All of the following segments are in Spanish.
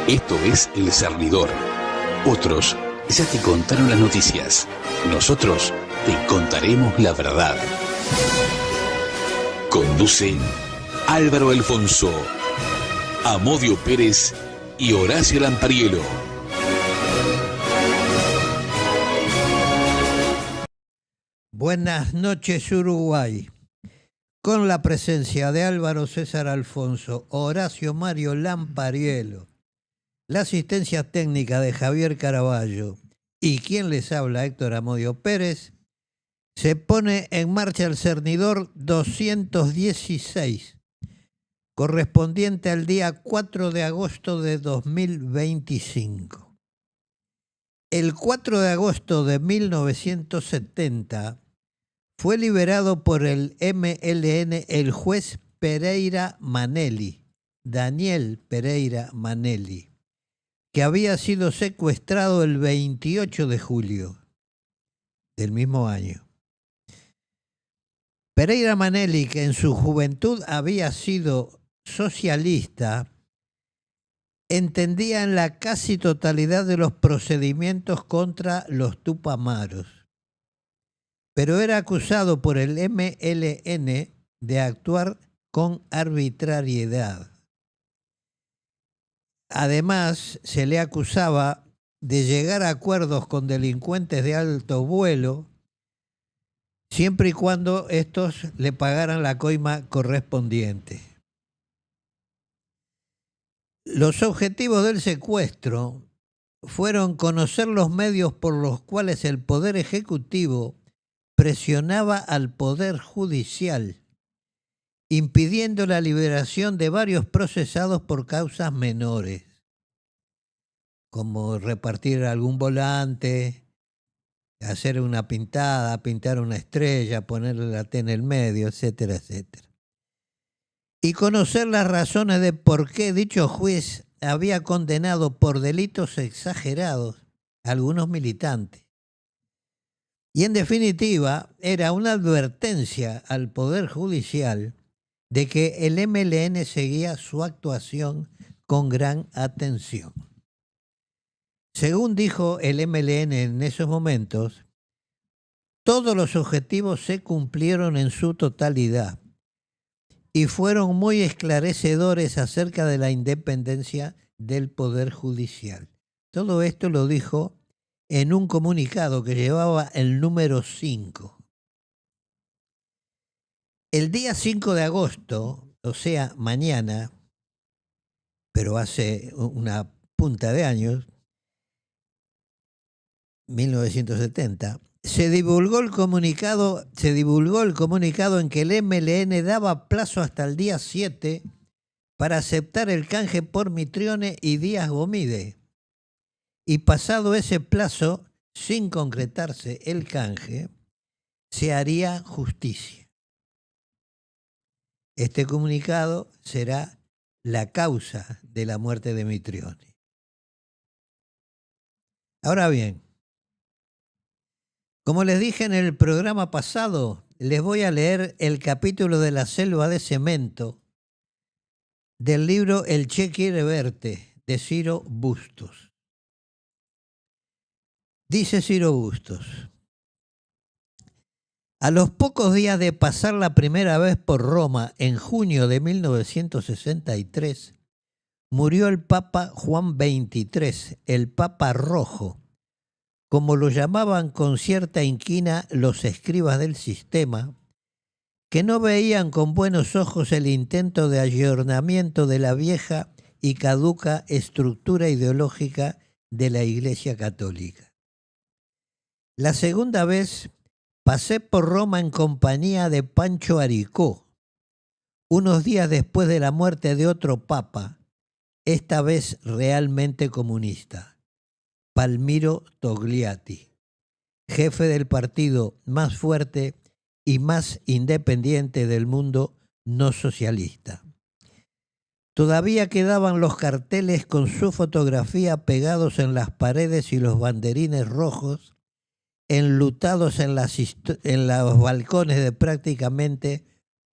Esto es El Cernidor. Otros ya te contaron las noticias. Nosotros te contaremos la verdad. Conduce Álvaro Alfonso, Amodio Pérez y Horacio Lampariello. Buenas noches, Uruguay. Con la presencia de Álvaro César Alfonso, Horacio Mario Lampariello, la asistencia técnica de Javier Caraballo y quien les habla, Héctor Amodio Pérez, se pone en marcha el Cernidor 216, correspondiente al día 4 de agosto de 2025. El 4 de agosto de 1970 fue liberado por el MLN el juez Pereira Manelli, Daniel Pereira Manelli, que había sido secuestrado el 28 de julio del mismo año. Pereira Manelli, que en su juventud había sido socialista, entendía en la casi totalidad de los procedimientos contra los tupamaros, pero era acusado por el MLN de actuar con arbitrariedad. Además, se le acusaba de llegar a acuerdos con delincuentes de alto vuelo, siempre y cuando estos le pagaran la coima correspondiente. Los objetivos del secuestro fueron conocer los medios por los cuales el Poder Ejecutivo presionaba al Poder Judicial, impidiendo la liberación de varios procesados por causas menores, como repartir algún volante, hacer una pintada, pintar una estrella, ponerle la T en el medio, etcétera, etcétera. Y conocer las razones de por qué dicho juez había condenado por delitos exagerados a algunos militantes. Y en definitiva, era una advertencia al Poder Judicial de que el MLN seguía su actuación con gran atención. Según dijo el MLN en esos momentos, todos los objetivos se cumplieron en su totalidad y fueron muy esclarecedores acerca de la independencia del Poder Judicial. Todo esto lo dijo en un comunicado que llevaba el número 5. El día 5 de agosto, o sea, mañana, pero hace una punta de años, 1970, se divulgó el comunicado en que el MLN daba plazo hasta el día 7 para aceptar el canje por Mitrione y Díaz Gomide. Y pasado ese plazo, sin concretarse el canje, se haría justicia. Este comunicado será la causa de la muerte de Mitrione. Ahora bien, como les dije en el programa pasado, les voy a leer el capítulo de La selva de cemento del libro El Che quiere verte, de Ciro Bustos. Dice Ciro Bustos: a los pocos días de pasar la primera vez por Roma, en junio de 1963, murió el Papa Juan XXIII, el Papa Rojo, como lo llamaban con cierta inquina los escribas del sistema, que no veían con buenos ojos el intento de ayornamiento de la vieja y caduca estructura ideológica de la Iglesia Católica. La segunda vez pasé por Roma en compañía de Pancho Aricó, unos días después de la muerte de otro papa, esta vez realmente comunista, Palmiro Togliatti, jefe del partido más fuerte y más independiente del mundo no socialista. Todavía quedaban los carteles con su fotografía pegados en las paredes y los banderines rojos, enlutados en los balcones de prácticamente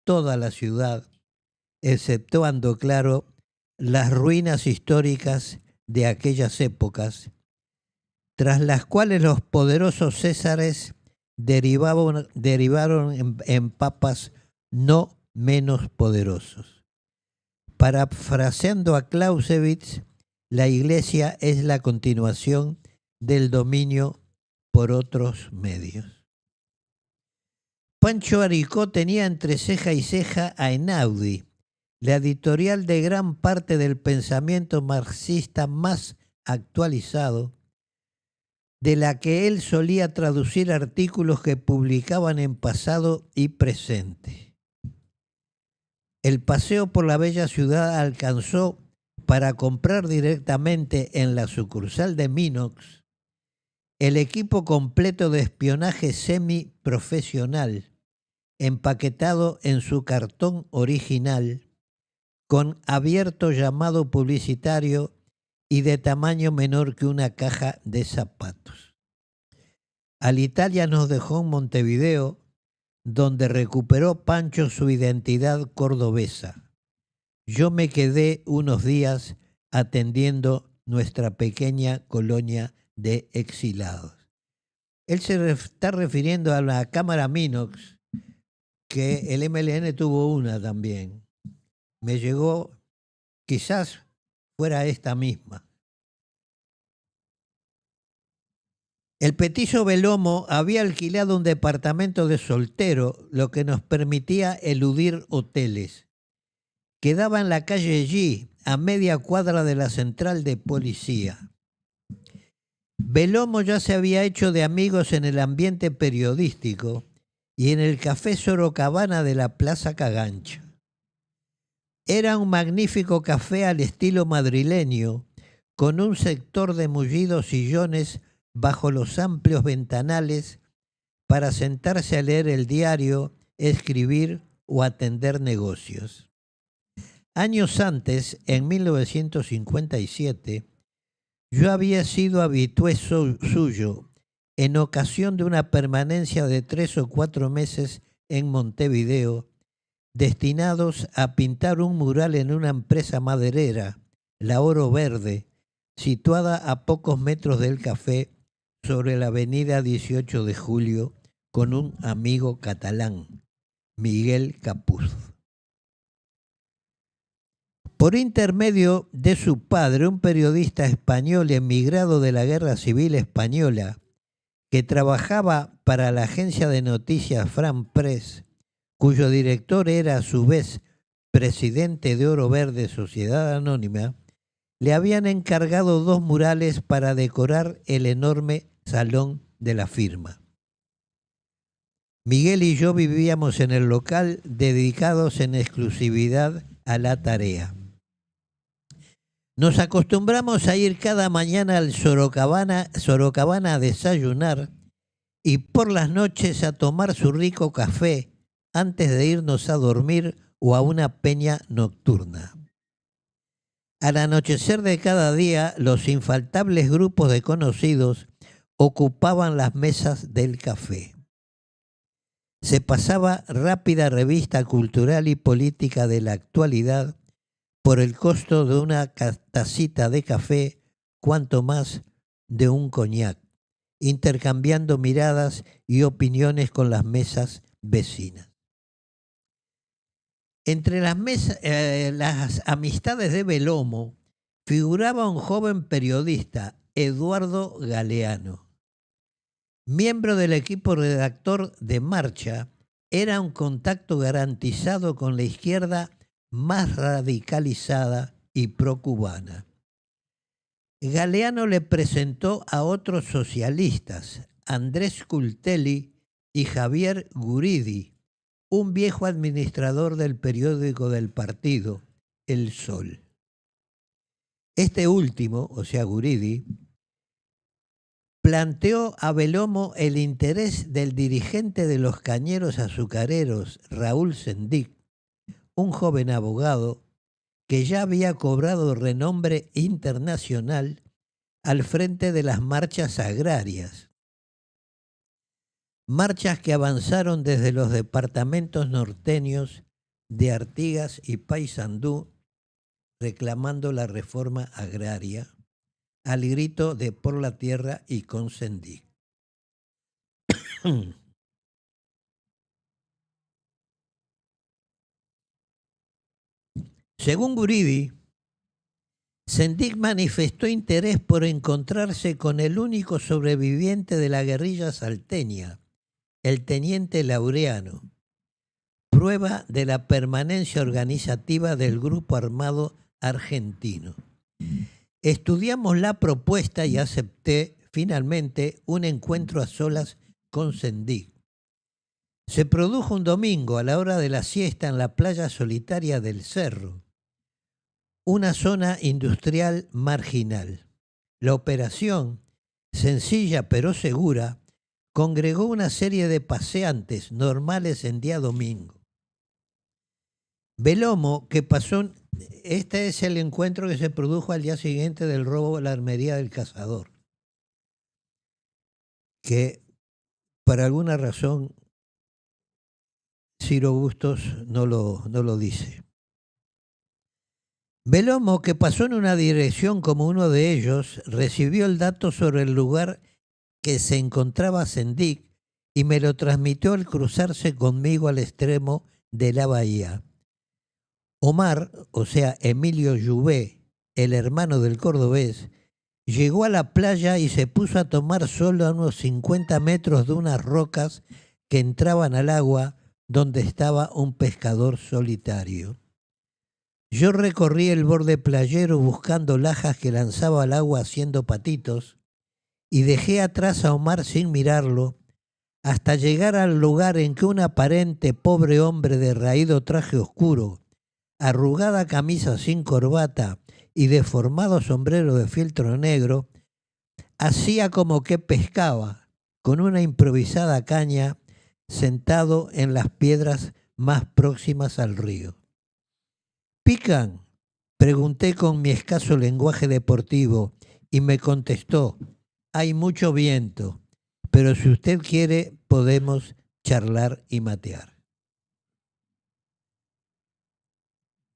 toda la ciudad, exceptuando, claro, las ruinas históricas de aquellas épocas, tras las cuales los poderosos césares derivaron en papas no menos poderosos. Parafraseando a Clausewitz, la Iglesia es la continuación del dominio por otros medios. Pancho Aricó tenía entre ceja y ceja a Einaudi, la editorial de gran parte del pensamiento marxista más actualizado, de la que él solía traducir artículos que publicaban en pasado y presente. El paseo por la bella ciudad alcanzó, para comprar directamente en la sucursal de Minox, el equipo completo de espionaje semiprofesional, empaquetado en su cartón original, con abierto llamado publicitario y de tamaño menor que una caja de zapatos. Alitalia nos dejó en Montevideo, donde recuperó Pancho su identidad cordobesa. Yo me quedé unos días atendiendo nuestra pequeña colonia de exilados. Él se está refiriendo a la cámara Minox, que el MLN tuvo una también. Me llegó, quizás fuera esta misma. El petizo Belomo había alquilado un departamento de soltero, lo que nos permitía eludir hoteles. Quedaba en la calle G, a media cuadra de la central de policía. Belomo ya se había hecho de amigos en el ambiente periodístico y en el Café Sorocabana de la Plaza Cagancha. Era un magnífico café al estilo madrileño, con un sector de mullidos sillones bajo los amplios ventanales para sentarse a leer el diario, escribir o atender negocios. Años antes, en 1957, yo había sido habitué suyo en ocasión de una permanencia de 3 o 4 meses en Montevideo, destinados a pintar un mural en una empresa maderera, la Oro Verde, situada a pocos metros del café sobre la avenida 18 de Julio, con un amigo catalán, Miguel Capuz. Por intermedio de su padre, un periodista español emigrado de la Guerra Civil Española, que trabajaba para la agencia de noticias Fran Press, cuyo director era a su vez presidente de Oro Verde Sociedad Anónima, le habían encargado 2 murales para decorar el enorme salón de la firma. Miguel y yo vivíamos en el local dedicados en exclusividad a la tarea. Nos acostumbramos a ir cada mañana al Sorocabana a desayunar y por las noches a tomar su rico café antes de irnos a dormir o a una peña nocturna. Al anochecer de cada día, los infaltables grupos de conocidos ocupaban las mesas del café. Se pasaba rápida revista cultural y política de la actualidad por el costo de una tacita de café, cuanto más de un coñac, intercambiando miradas y opiniones con las mesas vecinas. Entre las amistades de Belomo figuraba un joven periodista, Eduardo Galeano. Miembro del equipo redactor de Marcha, era un contacto garantizado con la izquierda más radicalizada y procubana. Galeano le presentó a otros socialistas, Andrés Cultelli y Javier Guridi, un viejo administrador del periódico del partido, El Sol. Este último, o sea Guridi, planteó a Belomo el interés del dirigente de los cañeros azucareros, Raúl Sendic, un joven abogado que ya había cobrado renombre internacional al frente de las marchas agrarias. Marchas que avanzaron desde los departamentos norteños de Artigas y Paysandú reclamando la reforma agraria, al grito de por la tierra y con Sendik. Según Guridi, Sendik manifestó interés por encontrarse con el único sobreviviente de la guerrilla salteña, el teniente Laureano, prueba de la permanencia organizativa del grupo armado argentino. Estudiamos la propuesta y acepté finalmente un encuentro a solas con Sendik. Se produjo un domingo a la hora de la siesta en la playa solitaria del Cerro, una zona industrial marginal. La operación, sencilla pero segura, congregó una serie de paseantes normales en día domingo. Belomo, que pasó, este es el encuentro que se produjo al día siguiente del robo de la armería del Cazador, que por alguna razón Ciro Bustos no lo dice. Belomo, que pasó en una dirección como uno de ellos, recibió el dato sobre el lugar que se encontraba Sendik y me lo transmitió al cruzarse conmigo al extremo de la bahía. Omar, o sea, Emilio Jouvet, el hermano del cordobés, llegó a la playa y se puso a tomar solo a unos 50 metros de unas rocas que entraban al agua donde estaba un pescador solitario. Yo recorrí el borde playero buscando lajas que lanzaba al agua haciendo patitos y dejé atrás a Omar sin mirarlo hasta llegar al lugar en que un aparente pobre hombre de raído traje oscuro, arrugada camisa sin corbata y deformado sombrero de fieltro negro, hacía como que pescaba con una improvisada caña sentado en las piedras más próximas al río. ¿Pican?, pregunté con mi escaso lenguaje deportivo y me contestó: hay mucho viento, pero si usted quiere podemos charlar y matear.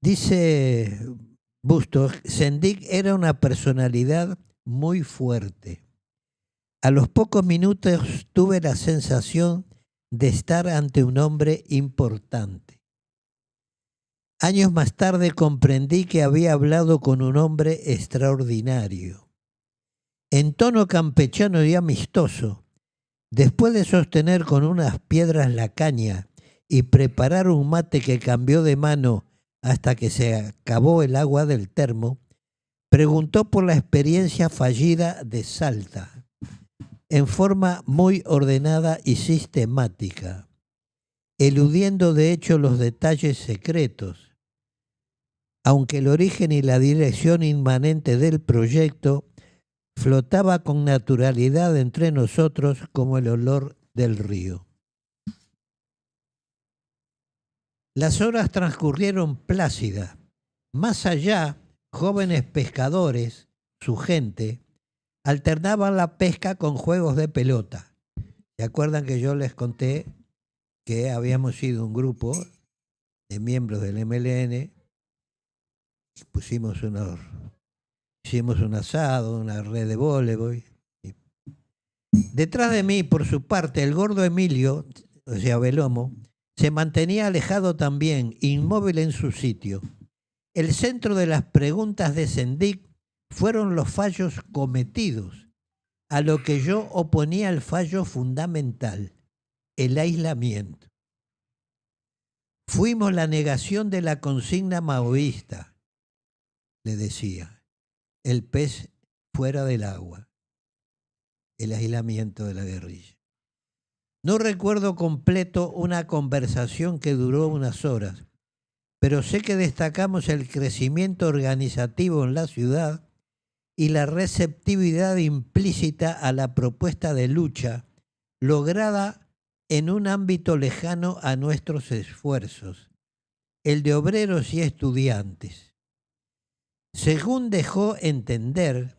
Dice Bustos, Sendik era una personalidad muy fuerte. A los pocos minutos tuve la sensación de estar ante un hombre importante. Años más tarde comprendí que había hablado con un hombre extraordinario. En tono campechano y amistoso, después de sostener con unas piedras la caña y preparar un mate que cambió de mano hasta que se acabó el agua del termo, preguntó por la experiencia fallida de Salta, en forma muy ordenada y sistemática, eludiendo de hecho los detalles secretos, aunque el origen y la dirección inmanente del proyecto flotaba con naturalidad entre nosotros como el olor del río. Las horas transcurrieron plácidas. Más allá, jóvenes pescadores, su gente, alternaban la pesca con juegos de pelota. ¿Se acuerdan que yo les conté que habíamos sido un grupo de miembros del MLN? Hicimos un asado, una red de voleibol. Detrás de mí, por su parte, el gordo Emilio, o sea, Belomo, se mantenía alejado también, inmóvil en su sitio. El centro de las preguntas de Sendik fueron los fallos cometidos, a lo que yo oponía el fallo fundamental, el aislamiento. Fuimos la negación de la consigna maoísta, le decía, el pez fuera del agua, el aislamiento de la guerrilla. No recuerdo completo una conversación que duró unas horas, pero sé que destacamos el crecimiento organizativo en la ciudad y la receptividad implícita a la propuesta de lucha lograda en un ámbito lejano a nuestros esfuerzos, el de obreros y estudiantes. Según dejó entender,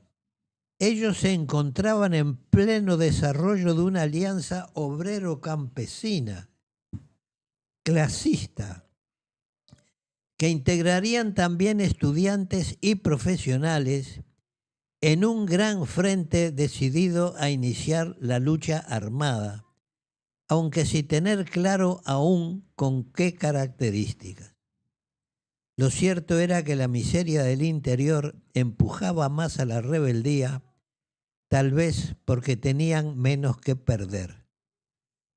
ellos se encontraban en pleno desarrollo de una alianza obrero-campesina, clasista, que integrarían también estudiantes y profesionales en un gran frente decidido a iniciar la lucha armada, aunque sin tener claro aún con qué características. Lo cierto era que la miseria del interior empujaba más a la rebeldía, tal vez porque tenían menos que perder.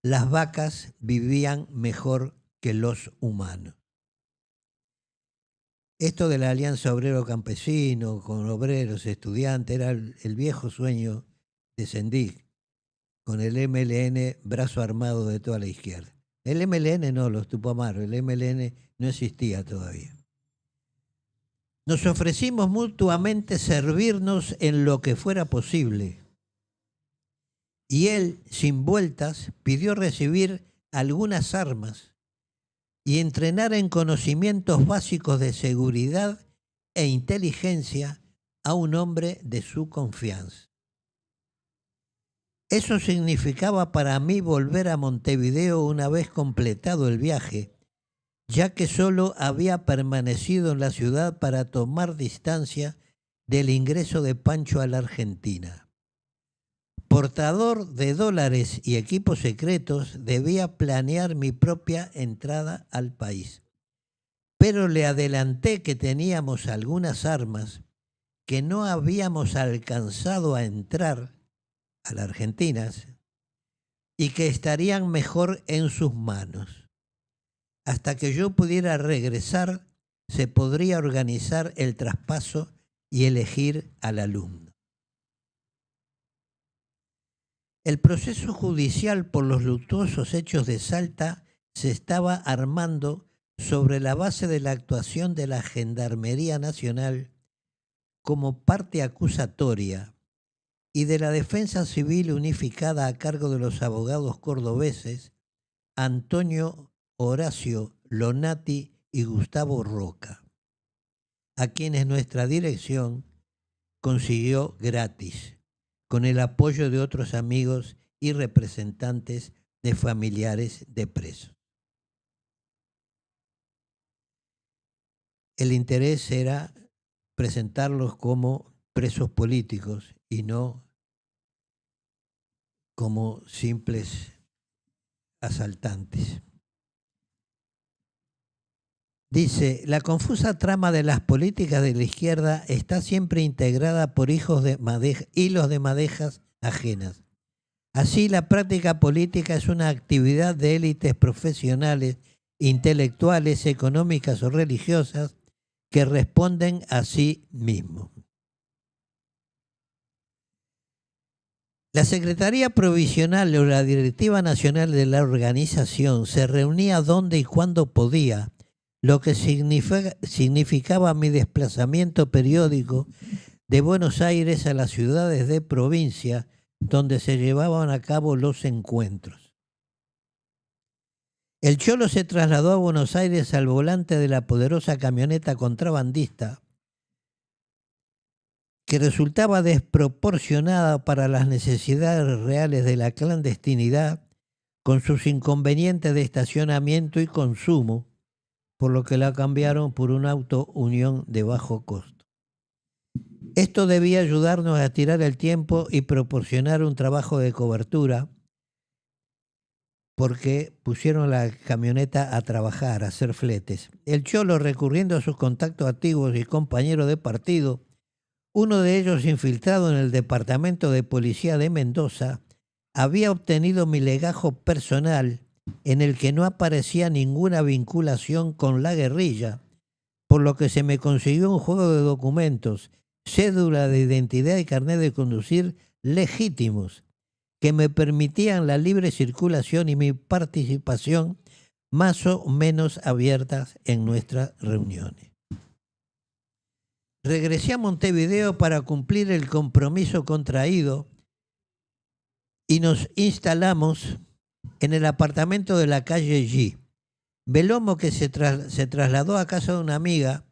Las vacas vivían mejor que los humanos. Esto de la Alianza Obrero-Campesino, con obreros, estudiantes, era el viejo sueño de Sendik, con el MLN brazo armado de toda la izquierda. El MLN no, los Tupamaros, el MLN no existía todavía. Nos ofrecimos mutuamente servirnos en lo que fuera posible. Y él, sin vueltas, pidió recibir algunas armas y entrenar en conocimientos básicos de seguridad e inteligencia a un hombre de su confianza. Eso significaba para mí volver a Montevideo una vez completado el viaje, ya que solo había permanecido en la ciudad para tomar distancia del ingreso de Pancho a la Argentina. Portador de dólares y equipos secretos, debía planear mi propia entrada al país. Pero le adelanté que teníamos algunas armas que no habíamos alcanzado a entrar a la Argentina y que estarían mejor en sus manos. Hasta que yo pudiera regresar, se podría organizar el traspaso y elegir al alumno. El proceso judicial por los luctuosos hechos de Salta se estaba armando sobre la base de la actuación de la Gendarmería Nacional como parte acusatoria y de la Defensa Civil Unificada a cargo de los abogados cordobeses Antonio Horacio Lonati y Gustavo Roca, a quienes nuestra dirección consiguió gratis, con el apoyo de otros amigos y representantes de familiares de presos. El interés era presentarlos como presos políticos y no como simples asaltantes. Dice, la confusa trama de las políticas de la izquierda está siempre integrada por hilos de madejas ajenas. Así, la práctica política es una actividad de élites profesionales, intelectuales, económicas o religiosas que responden a sí mismos. La Secretaría Provisional o la Directiva Nacional de la organización se reunía donde y cuando podía, lo que significaba mi desplazamiento periódico de Buenos Aires a las ciudades de provincia donde se llevaban a cabo los encuentros. El Cholo se trasladó a Buenos Aires al volante de la poderosa camioneta contrabandista que resultaba desproporcionada para las necesidades reales de la clandestinidad, con sus inconvenientes de estacionamiento y consumo, por lo que la cambiaron por un auto unión de bajo costo. Esto debía ayudarnos a tirar el tiempo y proporcionar un trabajo de cobertura, porque pusieron la camioneta a trabajar, a hacer fletes. El Cholo, recurriendo a sus contactos antiguos y compañeros de partido, uno de ellos infiltrado en el Departamento de Policía de Mendoza, había obtenido mi legajo personal en el que no aparecía ninguna vinculación con la guerrilla, por lo que se me consiguió un juego de documentos, cédula de identidad y carnet de conducir legítimos, que me permitían la libre circulación y mi participación más o menos abiertas en nuestras reuniones. Regresé a Montevideo para cumplir el compromiso contraído y nos instalamos en el apartamento de la calle G. Belomo, que se trasladó a casa de una amiga,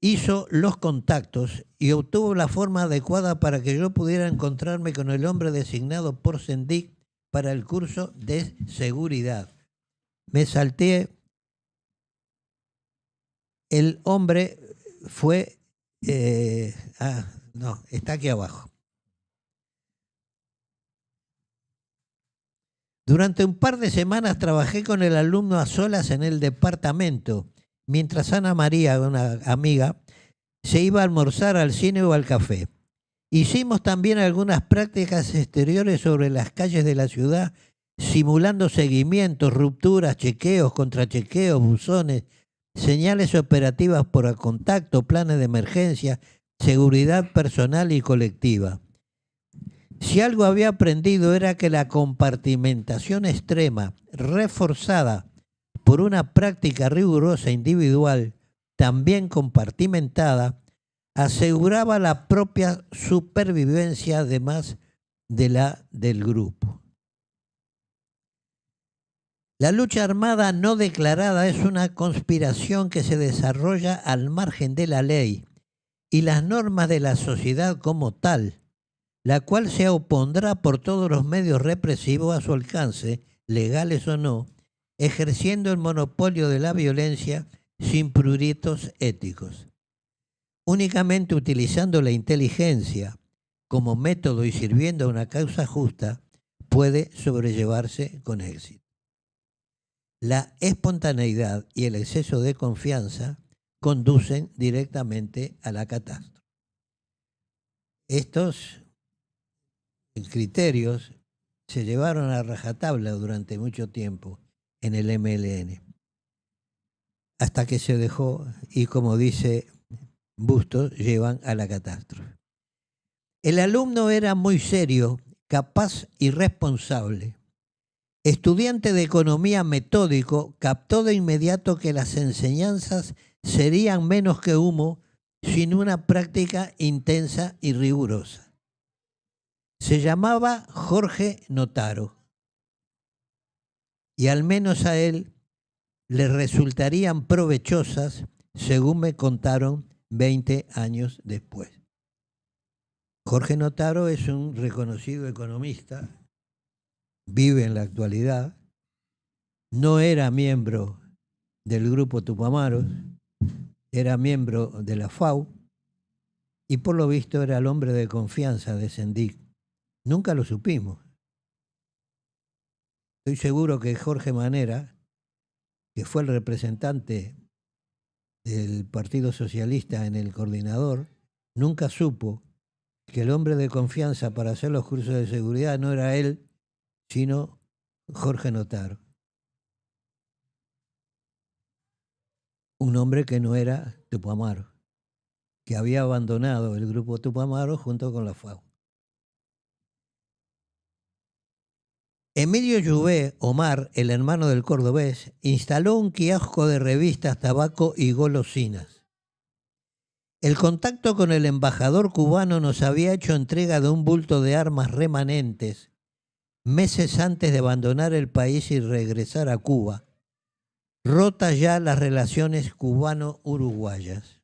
hizo los contactos y obtuvo la forma adecuada para que yo pudiera encontrarme con el hombre designado por Sendik para el curso de seguridad. Me salté. El hombre fue... No, está aquí abajo. Durante un par de semanas trabajé con el alumno a solas en el departamento, mientras Ana María, una amiga, se iba a almorzar al cine o al café. Hicimos también algunas prácticas exteriores sobre las calles de la ciudad, simulando seguimientos, rupturas, chequeos, contrachequeos, buzones, señales operativas por contacto, planes de emergencia, seguridad personal y colectiva. Si algo había aprendido era que la compartimentación extrema, reforzada por una práctica rigurosa individual, también compartimentada, aseguraba la propia supervivencia además de la del grupo. La lucha armada no declarada es una conspiración que se desarrolla al margen de la ley y las normas de la sociedad como tal, la cual se opondrá por todos los medios represivos a su alcance, legales o no, ejerciendo el monopolio de la violencia sin pruritos éticos. Únicamente utilizando la inteligencia como método y sirviendo a una causa justa, puede sobrellevarse con éxito. La espontaneidad y el exceso de confianza conducen directamente a la catástrofe. Estos criterios se llevaron a rajatabla durante mucho tiempo en el MLN, hasta que se dejó y, como dice Bustos, llevan a la catástrofe. El alumno era muy serio, capaz y responsable. Estudiante de economía metódico, captó de inmediato que las enseñanzas serían menos que humo sin una práctica intensa y rigurosa. Se llamaba Jorge Notaro y al menos a él le resultarían provechosas, según me contaron 20 años después. Jorge Notaro es un reconocido economista, vive en la actualidad, no era miembro del grupo Tupamaros, era miembro de la FAU y por lo visto era el hombre de confianza de Sendik. Nunca lo supimos. Estoy seguro que Jorge Manera, que fue el representante del Partido Socialista en el coordinador, nunca supo que el hombre de confianza para hacer los cursos de seguridad no era él, sino Jorge Notaro. Un hombre que no era Tupamaro, que había abandonado el grupo Tupamaro junto con la FAU. Emilio Llubé, Omar, el hermano del cordobés, instaló un kiosco de revistas, tabaco y golosinas. El contacto con el embajador cubano nos había hecho entrega de un bulto de armas remanentes meses antes de abandonar el país y regresar a Cuba, rotas ya las relaciones cubano-uruguayas.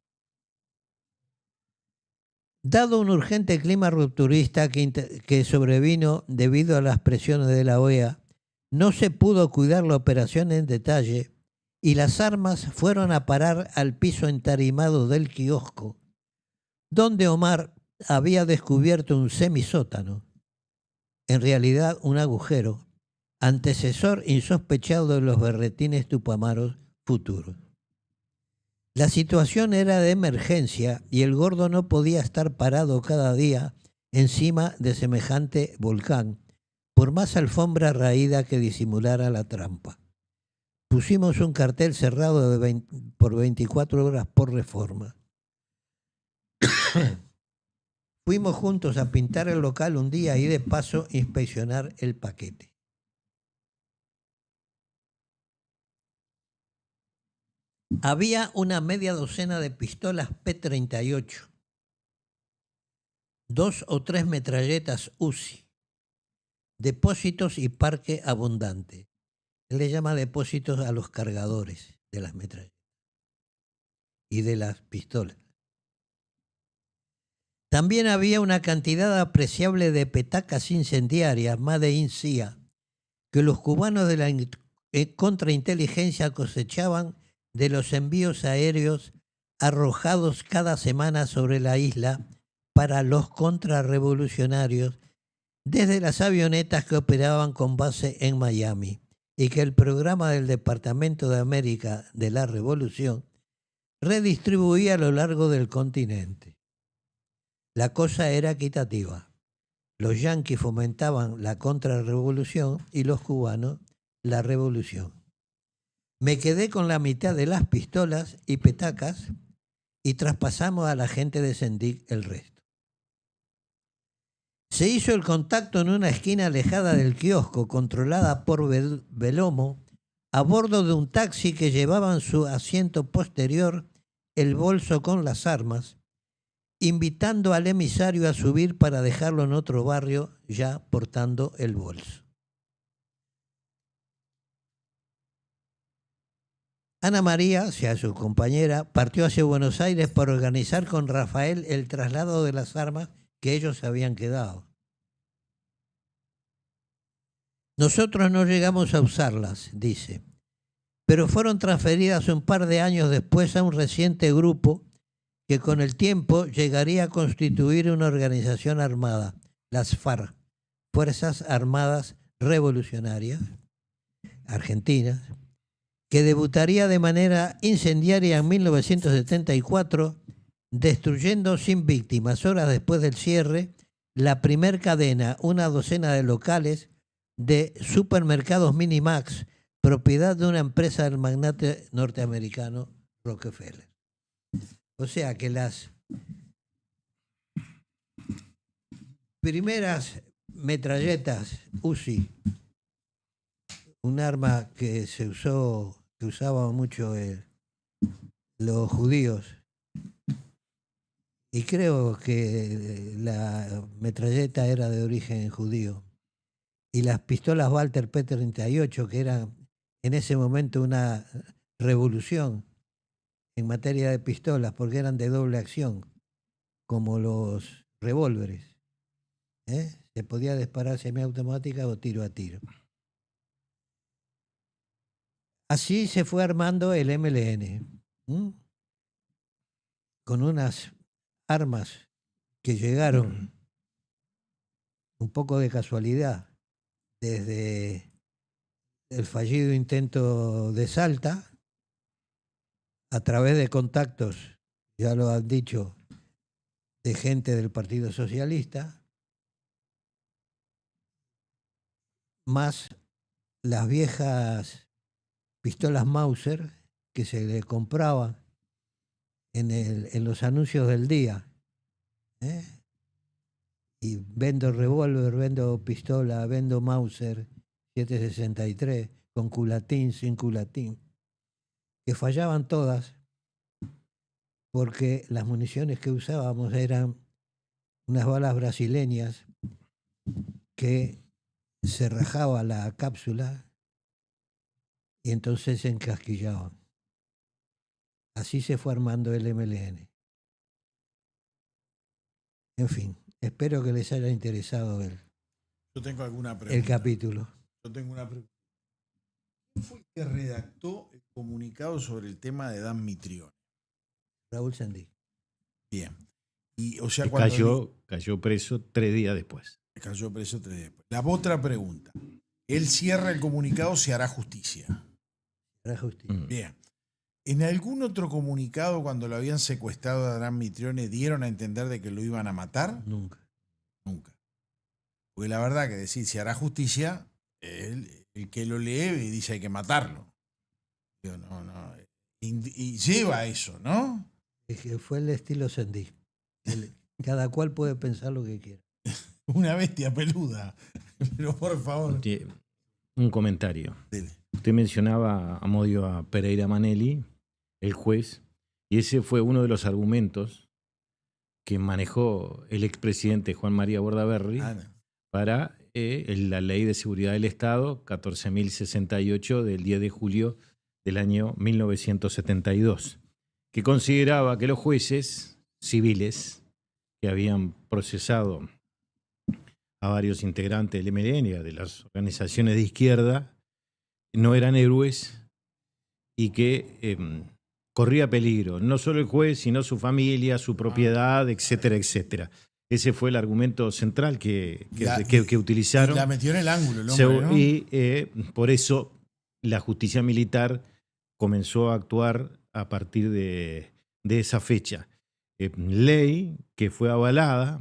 Dado un urgente clima rupturista que sobrevino debido a las presiones de la OEA, no se pudo cuidar la operación en detalle y las armas fueron a parar al piso entarimado del kiosco, donde Omar había descubierto un semisótano, en realidad un agujero, antecesor insospechado de los berretines tupamaros futuros. La situación era de emergencia y el gordo no podía estar parado cada día encima de semejante volcán, por más alfombra raída que disimulara la trampa. Pusimos un cartel cerrado por 24 horas por Reforma. Fuimos juntos a pintar el local un día y de paso inspeccionar el paquete. Había una media docena de pistolas P-38, 2 o 3 metralletas Uzi, depósitos y parque abundante. Él le llama depósitos a los cargadores de las metralletas y de las pistolas. También había una cantidad apreciable de petacas incendiarias, Made in CIA, que los cubanos de la contrainteligencia cosechaban de los envíos aéreos arrojados cada semana sobre la isla para los contrarrevolucionarios desde las avionetas que operaban con base en Miami y que el programa del Departamento de América de la Revolución redistribuía a lo largo del continente. La cosa era equitativa. Los yanquis fomentaban la contrarrevolución y los cubanos la revolución. Me quedé con la mitad de las pistolas y petacas y traspasamos a la gente de Sendic el resto. Se hizo el contacto en una esquina alejada del kiosco, controlada por Belomo, a bordo de un taxi que llevaba en su asiento posterior el bolso con las armas, invitando al emisario a subir para dejarlo en otro barrio ya portando el bolso. Ana María, o sea, su compañera, partió hacia Buenos Aires para organizar con Rafael el traslado de las armas que ellos habían quedado. Nosotros no llegamos a usarlas, dice, pero fueron transferidas un par de años después a un reciente grupo que con el tiempo llegaría a constituir una organización armada, las FARC, Fuerzas Armadas Revolucionarias Argentinas, que debutaría de manera incendiaria en 1974, destruyendo sin víctimas, horas después del cierre, la primer cadena, una docena de locales de supermercados Minimax, propiedad de una empresa del magnate norteamericano Rockefeller. O sea que las primeras metralletas Uzi, un arma que se usó, que usaban mucho los judíos, y creo que la metralleta era de origen judío, y las pistolas Walter P-38, que eran en ese momento una revolución en materia de pistolas, porque eran de doble acción, como los revólveres. Se podía disparar semiautomática o tiro a tiro. Así se fue armando el MLN, con unas armas que llegaron un poco de casualidad desde el fallido intento de Salta, a través de contactos, ya lo han dicho, de gente del Partido Socialista, más las viejas pistolas Mauser que se le compraban en los anuncios del día. Y vendo revólver, vendo pistola, vendo Mauser 763, con culatín, sin culatín, que fallaban todas porque las municiones que usábamos eran unas balas brasileñas que se rajaba la cápsula y entonces se encasquillaban. Así se fue armando el MLN. En fin, espero que les haya interesado Yo tengo alguna pregunta. el capítulo. Yo tengo una pregunta. ¿Quién fue el que redactó el comunicado sobre el tema de Dan Mitrione? Raúl Sendic. Bien. Y, o sea, cayó preso 3 días después. Cayó preso 3 días después. La otra pregunta. Él cierra el comunicado, se hará justicia. Hará justicia. Bien. ¿En algún otro comunicado, cuando lo habían secuestrado a Dan Mitrione, dieron a entender de que lo iban a matar? Nunca. Nunca. Porque la verdad que decir se hará justicia, el que lo lee y dice hay que matarlo. Digo, no. Y lleva a eso, ¿no? Es que fue el estilo Sendic. Cada cual puede pensar lo que quiera. Una bestia peluda. Pero por favor. Un comentario. Dele. Usted mencionaba a Modio a Pereira Manelli, el juez, y ese fue uno de los argumentos que manejó el expresidente Juan María Bordaberry para la Ley de Seguridad del Estado 14.068 del 10 de julio del año 1972, que consideraba que los jueces civiles que habían procesado a varios integrantes del MLN, de las organizaciones de izquierda, no eran héroes y que corría peligro, no solo el juez, sino su familia, su propiedad, etcétera, etcétera. Ese fue el argumento central que utilizaron. Y la metió en el ángulo el hombre, ¿no? Y por eso la justicia militar comenzó a actuar a partir de esa fecha. Ley que fue avalada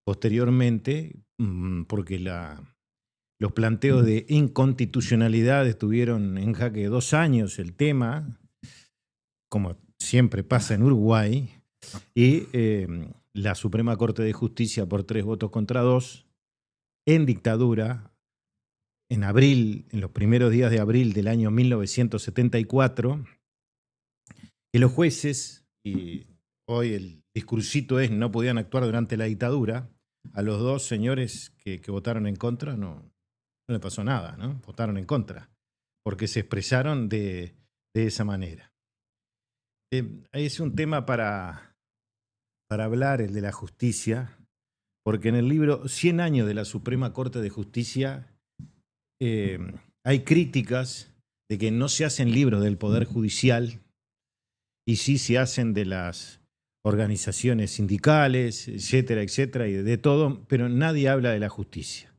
posteriormente porque los planteos de inconstitucionalidad estuvieron en jaque 2 años el tema, como siempre pasa en Uruguay, y la Suprema Corte de Justicia por 3 votos contra 2, en dictadura, en los primeros días de abril del año 1974, que los jueces, y hoy el discursito es no podían actuar durante la dictadura, a los 2 señores que votaron en contra no le pasó nada, ¿no? Votaron en contra, porque se expresaron de esa manera. Es un tema para hablar, el de la justicia, porque en el libro 100 años de la Suprema Corte de Justicia hay críticas de que no se hacen libros del Poder Judicial y sí se hacen de las organizaciones sindicales, etcétera, etcétera, y de todo, pero nadie habla de la justicia.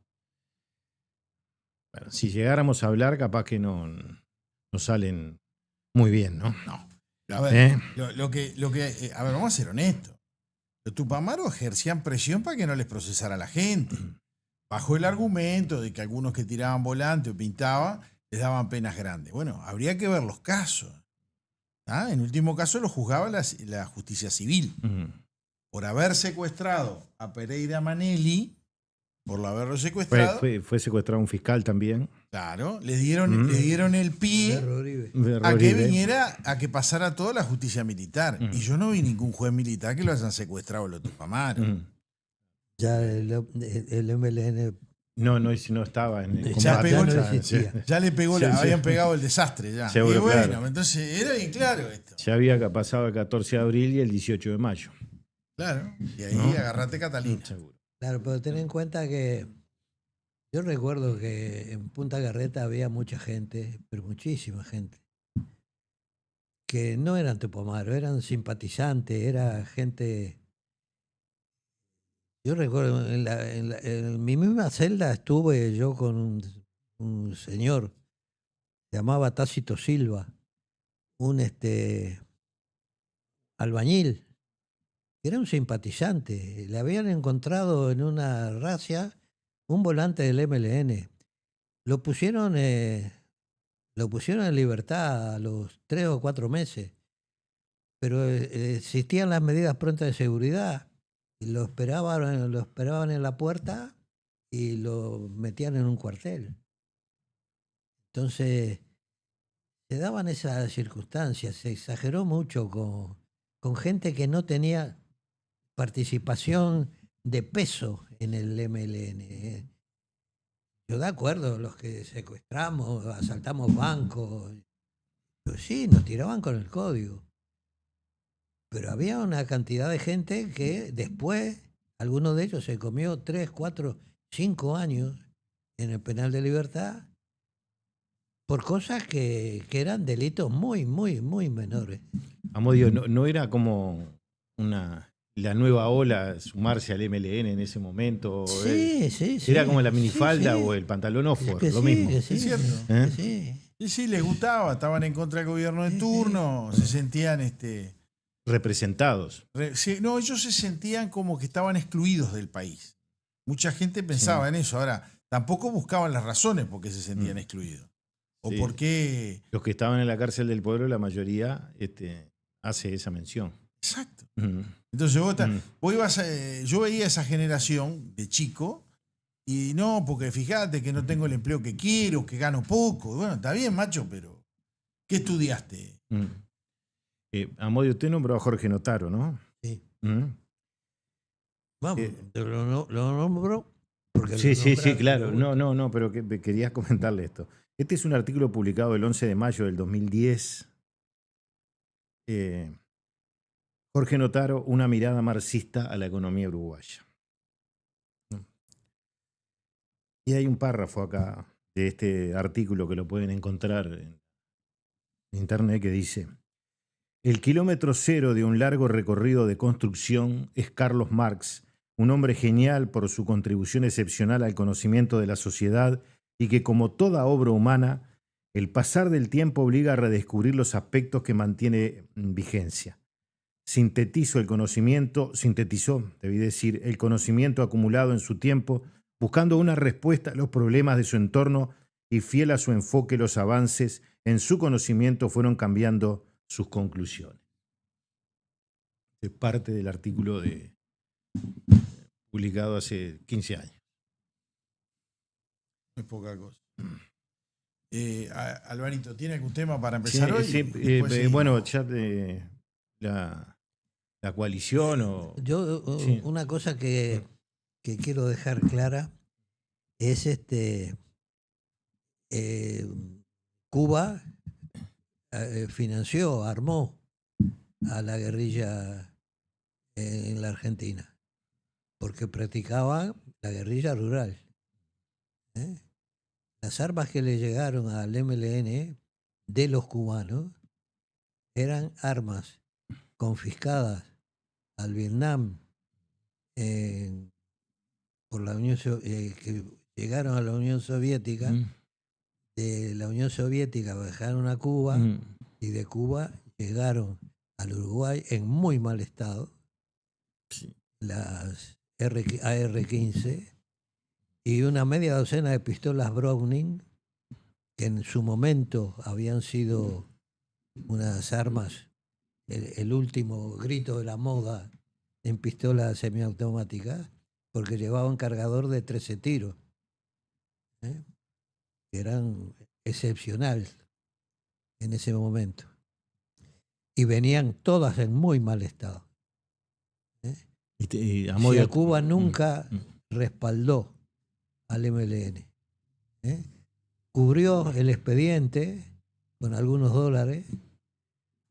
Bueno, si llegáramos a hablar, capaz que no salen muy bien, ¿no? No. A ver, a ver, vamos a ser honestos. Los tupamaros ejercían presión para que no les procesara a la gente. Bajo el argumento de que algunos que tiraban volante o pintaban les daban penas grandes. Bueno, habría que ver los casos. En último caso lo juzgaba la justicia civil. Por haber secuestrado a Pereira Manelli, por haberlo secuestrado. Fue secuestrado un fiscal también. Claro, le dieron el pie a que viniera, a que pasara toda la justicia militar. Y yo no vi ningún juez militar que lo hayan secuestrado los tupamaros. Ya el MLN... No estaba en el combate. Ya le pegó, habían pegado el desastre ya. Seguro, y bueno, claro. Entonces era bien claro esto. Ya había pasado el 14 de abril y el 18 de mayo. Claro, y ahí agarrate Catalina. Seguro. Claro, pero ten en cuenta que yo recuerdo que en Punta Carreta había mucha gente, pero muchísima gente, que no eran tupamaros, eran simpatizantes, era gente... Yo recuerdo, en mi misma celda estuve yo con un señor, se llamaba Tácito Silva, un albañil, era un simpatizante. Le habían encontrado en una racia un volante del MLN. Lo pusieron en libertad a los 3 o 4 meses, pero existían las medidas prontas de seguridad. Y lo esperaban en la puerta y lo metían en un cuartel. Entonces, se daban esas circunstancias, se exageró mucho con gente que no tenía participación de peso en el MLN. Yo de acuerdo, los que secuestramos, asaltamos bancos, pues sí, nos tiraban con el código. Pero había una cantidad de gente que después, alguno de ellos se comió 3, 4, 5 años en el penal de libertad por cosas que eran delitos muy, muy, muy menores. Amodio, ¿no era como la nueva ola sumarse al MLN en ese momento? Sí. Era como la minifalda o el pantalón off-road, lo mismo. Es cierto. Sí, les gustaba, estaban en contra del gobierno de turno, se sentían representados. No, ellos se sentían como que estaban excluidos del país. Mucha gente pensaba en eso. Ahora, tampoco buscaban las razones por qué se sentían excluidos. O por qué... Los que estaban en la cárcel del pueblo, la mayoría hace esa mención. Exacto. Entonces yo veía esa generación de chico y no, porque fíjate que no tengo el empleo que quiero, que gano poco. Bueno, está bien, macho, pero ¿qué estudiaste? Amodio, usted nombró a Jorge Notaro, ¿no? Sí. Vamos, lo nombró porque sí, claro. No, pero quería comentarle esto. Este es un artículo publicado el 11 de mayo del 2010. Jorge Notaro, una mirada marxista a la economía uruguaya. Y hay un párrafo acá de este artículo que lo pueden encontrar en internet que dice: El kilómetro cero de un largo recorrido de construcción es Carlos Marx, un hombre genial por su contribución excepcional al conocimiento de la sociedad y que, como toda obra humana, el pasar del tiempo obliga a redescubrir los aspectos que mantiene en vigencia. Sintetizó, debí decir, el conocimiento acumulado en su tiempo, buscando una respuesta a los problemas de su entorno y fiel a su enfoque, los avances en su conocimiento fueron cambiando sus conclusiones. Es parte del artículo publicado hace 15 años. No es poca cosa. Alvarito, ¿tiene algún tema para empezar hoy? Sí, bueno, ya la coalición o... Yo, sí. una cosa que quiero dejar clara es Cuba financió, armó a la guerrilla en la Argentina, porque practicaba la guerrilla rural. Las armas que le llegaron al MLN de los cubanos eran armas confiscadas al Vietnam por la Unión que llegaron a la Unión Soviética. De la Unión Soviética bajaron a Cuba y de Cuba llegaron al Uruguay en muy mal estado las AR-15 y una media docena de pistolas Browning, que en su momento habían sido unas armas, el último grito de la moda en pistolas semiautomáticas, porque llevaban cargador de 13 tiros, que eran excepcionales en ese momento. Y venían todas en muy mal estado. Cuba nunca respaldó al MLN. Cubrió el expediente con algunos dólares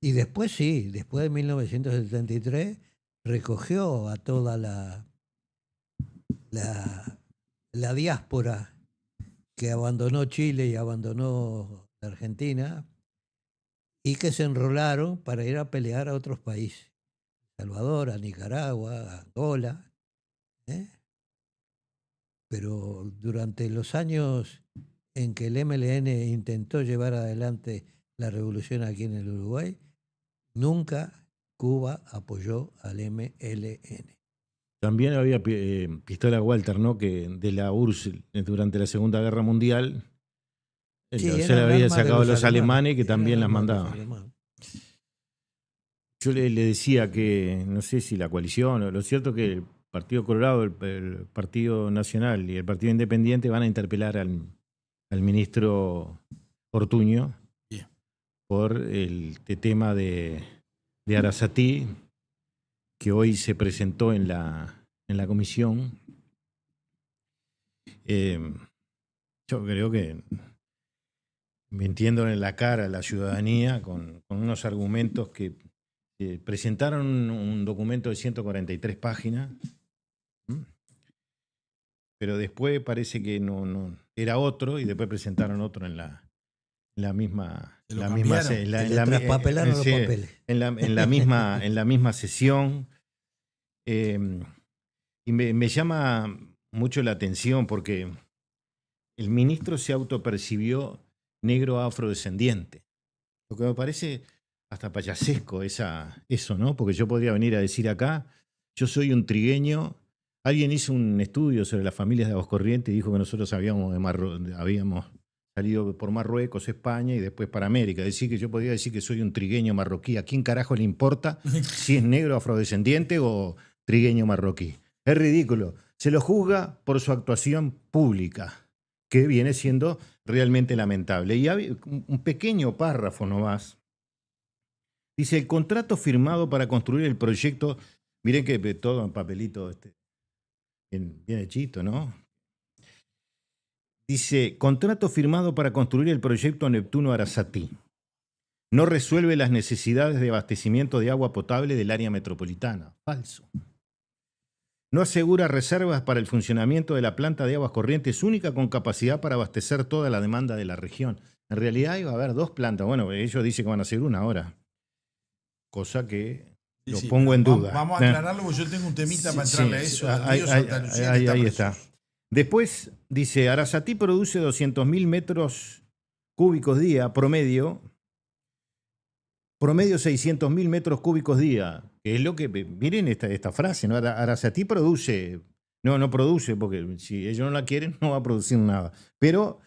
y después sí, después de 1973 recogió a toda la diáspora que abandonó Chile y abandonó la Argentina y que se enrolaron para ir a pelear a otros países. Salvador, a Nicaragua, a Angola. Pero durante los años en que el MLN intentó llevar adelante la revolución aquí en el Uruguay, nunca Cuba apoyó al MLN. También había pistola Walter, ¿no? Que de la URSS durante la Segunda Guerra Mundial se le había sacado a los alemanes que también las mandaban. Yo le decía que, no sé si la coalición, lo cierto es que el Partido Colorado, el Partido Nacional y el Partido Independiente van a interpelar al ministro Ortuño por el tema de Arasatí, que hoy se presentó en la comisión. Yo creo que mintiendo en la cara a la ciudadanía con unos argumentos que presentaron un documento de 143 páginas, pero después parece que no era otro y después presentaron otro en la misma sesión. Y me llama mucho la atención porque el ministro se autopercibió negro afrodescendiente, lo que me parece hasta payasesco eso, ¿no? Porque yo podría venir a decir acá, yo soy un trigueño. Alguien hizo un estudio sobre las familias de Aguascorrientes y dijo que nosotros habíamos salido por Marruecos, España y después para América. Decir que yo podría decir que soy un trigueño marroquí. ¿A quién carajo le importa si es negro afrodescendiente o trigueño marroquí? Es ridículo. Se lo juzga por su actuación pública, que viene siendo realmente lamentable. Y hay un pequeño párrafo nomás. Dice, el contrato firmado para construir el proyecto, miren que todo en papelito bien hechito, ¿no? Dice, contrato firmado para construir el proyecto Neptuno Arasatí. No resuelve las necesidades de abastecimiento de agua potable del área metropolitana. Falso. No asegura reservas para el funcionamiento de la planta de aguas corrientes única con capacidad para abastecer toda la demanda de la región. En realidad iba a haber 2 plantas. Bueno, ellos dicen que van a hacer una ahora. cosa que Sí, lo sí, pongo en duda. Vamos a aclararlo porque yo tengo un temita para entrarle a eso. Ahí está. Después dice, Arasatí produce 200.000 metros cúbicos día, promedio 600.000 metros cúbicos día, que es lo que, miren esta frase, ¿no? Arasatí produce, no produce, porque si ellos no la quieren no va a producir nada, pero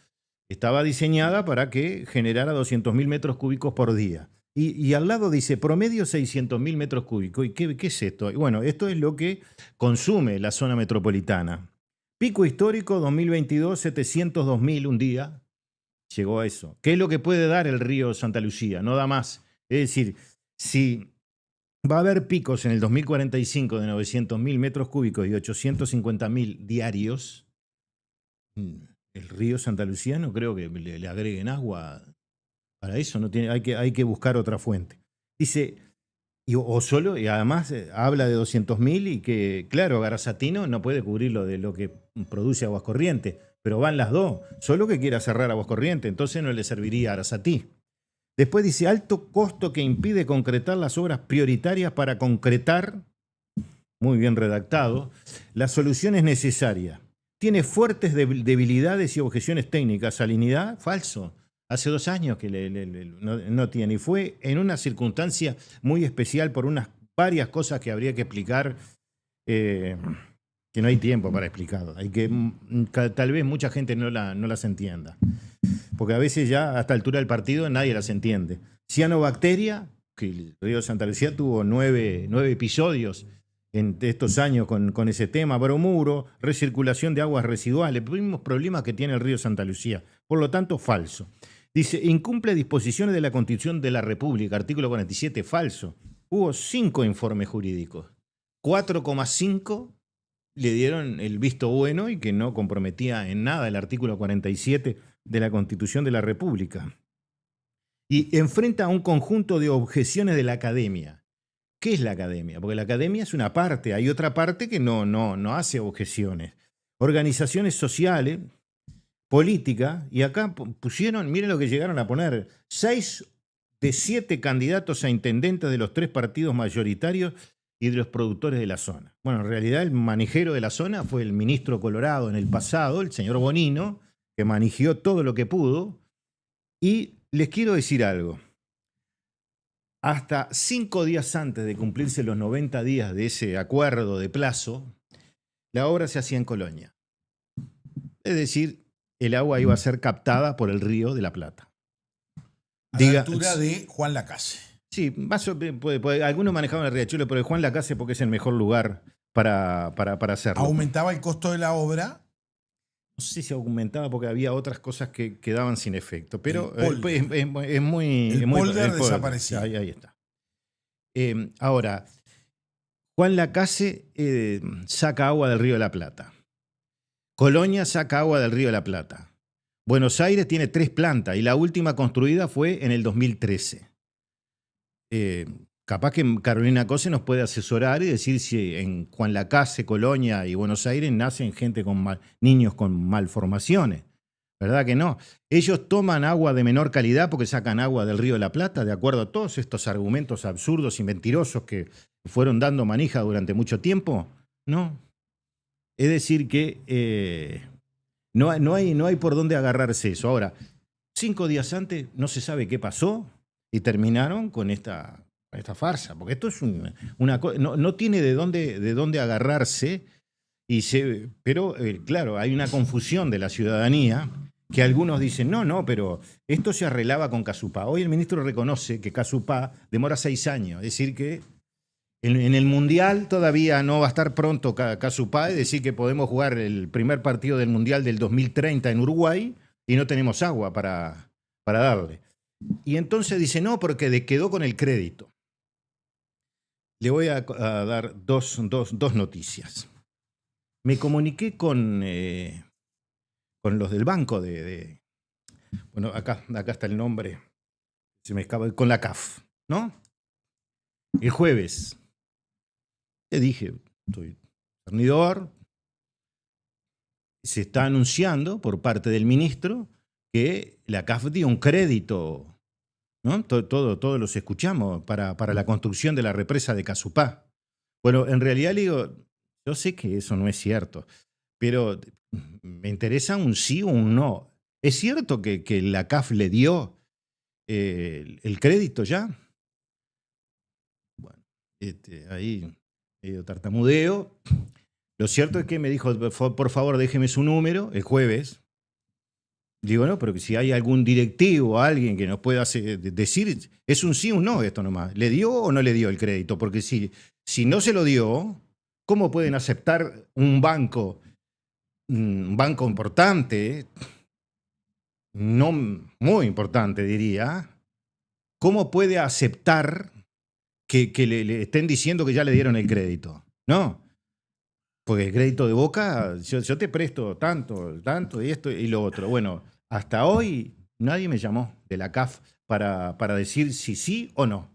estaba diseñada para que generara 200.000 metros cúbicos por día. Y al lado dice, promedio 600.000 metros cúbicos. ¿Y qué es esto? Y bueno, esto es lo que consume la zona metropolitana. Pico histórico 2022, 702.000 un día. Llegó a eso. ¿Qué es lo que puede dar el río Santa Lucía? No da más. Es decir, si va a haber picos en el 2045 de 900.000 metros cúbicos y 850.000 diarios, el río Santa Lucía no creo que le agreguen agua. Para eso no tiene, hay que buscar otra fuente. Dice, y además habla de 200.000 y que, claro, Garasatino no puede cubrir lo de lo que produce Aguas Corrientes, pero van las dos. Solo que quiera cerrar Aguas Corrientes, entonces no le serviría a Arasatí. Después dice, alto costo que impide concretar las obras prioritarias para concretar, muy bien redactado, las soluciones necesarias. Tiene fuertes debilidades y objeciones técnicas. Salinidad, falso. Hace 2 años que no tiene. Y fue en una circunstancia muy especial por varias cosas que habría que explicar, que no hay tiempo para explicar. Tal vez mucha gente no las entienda. Porque a veces ya a esta altura del partido nadie las entiende. Cianobacteria, que el río Santa Lucía tuvo 9 episodios en estos años con ese tema. Bromuro, recirculación de aguas residuales, los mismos problemas que tiene el río Santa Lucía. Por lo tanto, falso. Dice, incumple disposiciones de la Constitución de la República, artículo 47, falso. Hubo 5 informes jurídicos. 4,5 le dieron el visto bueno y que no comprometía en nada el artículo 47 de la Constitución de la República. Y enfrenta a un conjunto de objeciones de la academia. ¿Qué es la academia? Porque la academia es una parte, hay otra parte que no hace objeciones. Organizaciones sociales, política, y acá pusieron, miren lo que llegaron a poner, 6 de 7 candidatos a intendentes de los 3 partidos mayoritarios y de los productores de la zona. Bueno, en realidad el manijero de la zona fue el ministro Colorado en el pasado, el señor Bonino, que manigió todo lo que pudo. Y les quiero decir algo. Hasta 5 días antes de cumplirse los 90 días de ese acuerdo de plazo, la obra se hacía en Colonia. Es decir, el agua iba a ser captada por el río de la Plata. A la altura de Juan Lacase. Sí, algunos manejaban el riachuelo, pero el Juan Lacase porque es el mejor lugar para hacerlo. ¿Aumentaba el costo de la obra? No sé si aumentaba porque había otras cosas que quedaban sin efecto, pero es muy... El polder desaparecía. Ahí está. Ahora, Juan Lacase saca agua del río de la Plata. Colonia saca agua del río de la Plata. Buenos Aires tiene 3 plantas y la última construida fue en el 2013. Capaz que Carolina Cose nos puede asesorar y decir si en Juan Lacase, Colonia y Buenos Aires nacen gente niños con malformaciones. ¿Verdad que no? Ellos toman agua de menor calidad porque sacan agua del río de la Plata, de acuerdo a todos estos argumentos absurdos y mentirosos que fueron dando manija durante mucho tiempo. No. Es decir que no hay por dónde agarrarse eso. Ahora, 5 días antes no se sabe qué pasó y terminaron con esta farsa, porque esto es no tiene de dónde agarrarse, pero claro, hay una confusión de la ciudadanía, que algunos dicen, no, pero esto se arreglaba con Casupá. Hoy el ministro reconoce que Casupá demora 6 años, es decir que en el Mundial todavía no va a estar pronto Casupá, es decir que podemos jugar el primer partido del Mundial del 2030 en Uruguay y no tenemos agua para darle. Y entonces dice, no, porque quedó con el crédito. Le voy a dar dos noticias. Me comuniqué con los del banco bueno, acá está el nombre, se me escapa, con la CAF, ¿no? El jueves. Le dije, estoy cernidor, se está anunciando por parte del ministro que la CAF dio un crédito ¿no? Todos los escuchamos para la construcción de la represa de Casupá. Bueno, en realidad le digo, yo sé que eso no es cierto, pero me interesa un sí o un no. ¿Es cierto que la CAF le dio el crédito ya? Bueno, ahí medio tartamudeo. Lo cierto es que me dijo, por favor, déjeme su número el jueves. Digo, no, pero que si hay algún directivo, alguien que nos pueda decir, es un sí o un no esto nomás. ¿Le dio o no le dio el crédito? Porque si no se lo dio, ¿cómo pueden aceptar un banco importante, no muy importante diría, cómo puede aceptar que le estén diciendo que ya le dieron el crédito? No. Porque el crédito de Boca, yo te presto tanto, y esto y lo otro. Bueno, hasta hoy nadie me llamó de la CAF para decir si sí o no.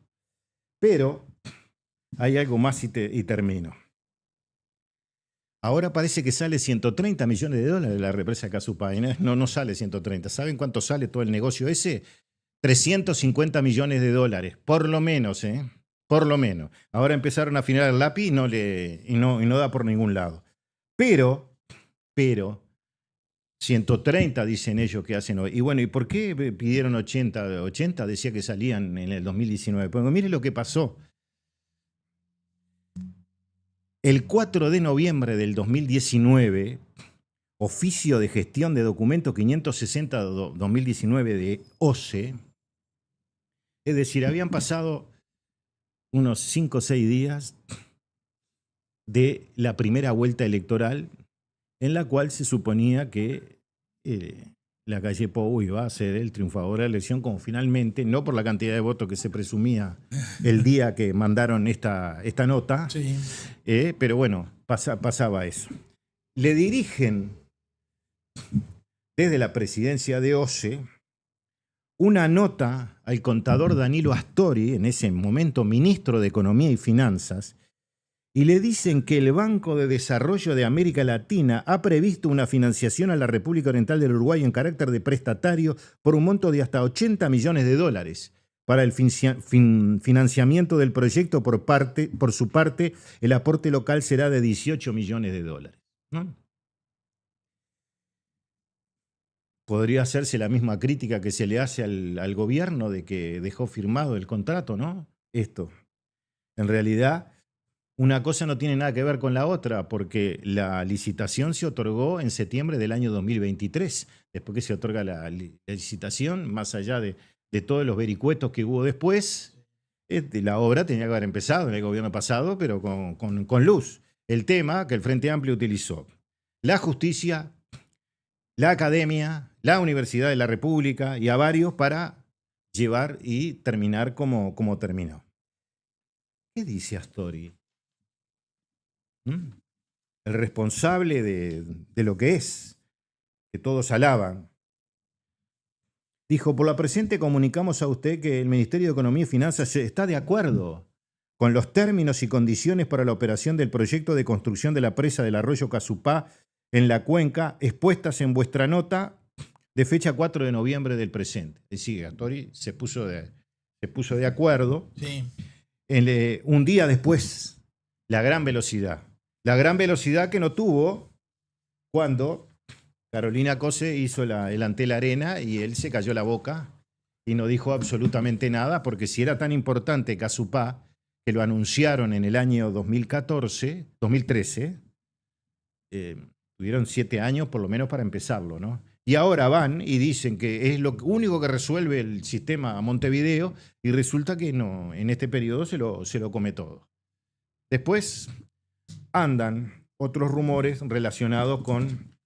Pero hay algo más y termino. Ahora parece que sale 130 millones de dólares la represa de Casupá. No sale 130. ¿Saben cuánto sale todo el negocio ese? 350 millones de dólares, por lo menos, ¿eh? Por lo menos. Ahora empezaron a afinar el lápiz y no da por ningún lado. Pero, 130 dicen ellos que hacen hoy. Y bueno, ¿y por qué pidieron 80? 80 decía que salían en el 2019. Pues mire lo que pasó. El 4 de noviembre del 2019, Oficio de Gestión de Documentos 560-2019 de OCE, es decir, habían pasado unos 5 o 6 días de la primera vuelta electoral en la cual se suponía que la calle Pou iba a ser el triunfador de la elección, como finalmente, no por la cantidad de votos que se presumía el día que mandaron esta nota, sí. Pero bueno, pasaba eso. Le dirigen desde la presidencia de OCE una nota al contador Danilo Astori, en ese momento ministro de Economía y Finanzas, y le dicen que el Banco de Desarrollo de América Latina ha previsto una financiación a la República Oriental del Uruguay en carácter de prestatario por un monto de hasta 80 millones de dólares. Para el financiamiento del proyecto, por su parte, el aporte local será de 18 millones de dólares. ¿No? Podría hacerse la misma crítica que se le hace al gobierno de que dejó firmado el contrato, ¿no? Esto. En realidad, una cosa no tiene nada que ver con la otra, porque la licitación se otorgó en septiembre del año 2023. Después que se otorga la licitación, más allá de todos los vericuetos que hubo después, la obra tenía que haber empezado en el gobierno pasado, pero con luz. El tema que el Frente Amplio utilizó: la justicia, la academia, la Universidad de la República y a varios para llevar y terminar como terminó. ¿Qué dice Astori? El responsable de lo que es, que todos alaban. Dijo, por la presente comunicamos a usted que el Ministerio de Economía y Finanzas está de acuerdo con los términos y condiciones para la operación del proyecto de construcción de la presa del arroyo Casupá en la cuenca, expuestas en vuestra nota de fecha 4 de noviembre del presente. Es decir, Astori se puso de acuerdo. Sí. Un día después, la gran velocidad. La gran velocidad que no tuvo cuando Carolina Cose hizo el Antel Arena y él se cayó la boca y no dijo absolutamente nada, porque si era tan importante Casupá, que lo anunciaron en el año 2013, tuvieron 7 años por lo menos para empezarlo, ¿no? Y ahora van y dicen que es lo único que resuelve el sistema a Montevideo y resulta que no, en este periodo se lo come todo. Después andan otros rumores relacionados con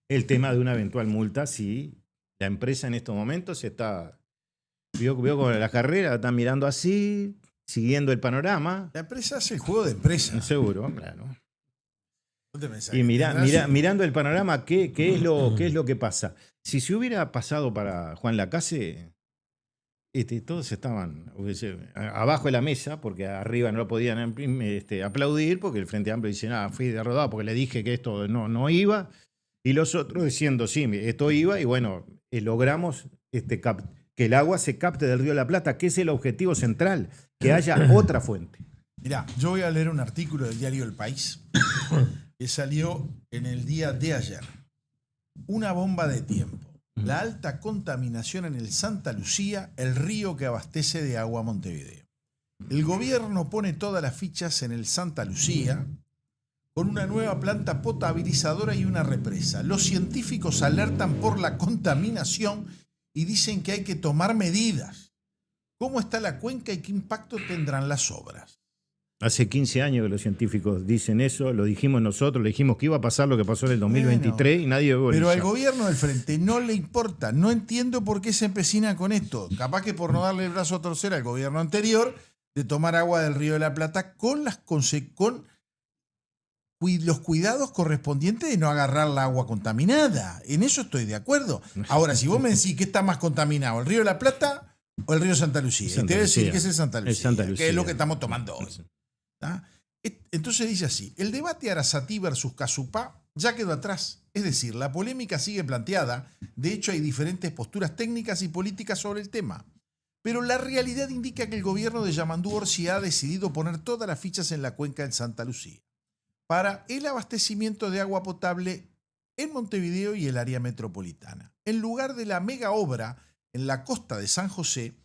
el tema de una eventual multa si la empresa en estos momentos vio con la carrera, están mirando así, siguiendo el panorama. La empresa hace el juego de empresa. Seguro, claro. Y mirando el panorama, ¿qué es lo que pasa? Si se hubiera pasado para Juan Lacase, todos estaban abajo de la mesa, porque arriba no lo podían aplaudir, porque el Frente Amplio dice, fui derrotado porque le dije que esto no iba, y los otros diciendo, sí, esto iba, y bueno, logramos que el agua se capte del Río de la Plata, que es el objetivo central, que haya otra fuente. Mirá, yo voy a leer un artículo del diario El País que salió en el día de ayer. Una bomba de tiempo. La alta contaminación en el Santa Lucía, el río que abastece de agua a Montevideo. El gobierno pone todas las fichas en el Santa Lucía con una nueva planta potabilizadora y una represa. Los científicos alertan por la contaminación y dicen que hay que tomar medidas. ¿Cómo está la cuenca y qué impacto tendrán las obras? Hace 15 años que los científicos dicen eso, lo dijimos nosotros, le dijimos que iba a pasar lo que pasó en el 2023 y nadie dio Pero al gobierno del frente no le importa. No entiendo por qué se empecina con esto. Capaz que por no darle el brazo a torcer al gobierno anterior de tomar agua del Río de la Plata con los cuidados correspondientes de no agarrar la agua contaminada. En eso estoy de acuerdo. Ahora, si vos me decís que está más contaminado, ¿el Río de la Plata o el Río Santa Lucía? Y te voy a decir que es el Santa Lucía, que es lo que estamos tomando hoy. ¿Ah? Entonces dice así: el debate Arasatí versus Casupá ya quedó atrás. Es decir, la polémica sigue planteada. De hecho, hay diferentes posturas técnicas y políticas sobre el tema. Pero la realidad indica que el gobierno de Yamandú Orsi ha decidido poner todas las fichas en la cuenca del Santa Lucía para el abastecimiento de agua potable en Montevideo y el área metropolitana, en lugar de la mega obra en la costa de San José.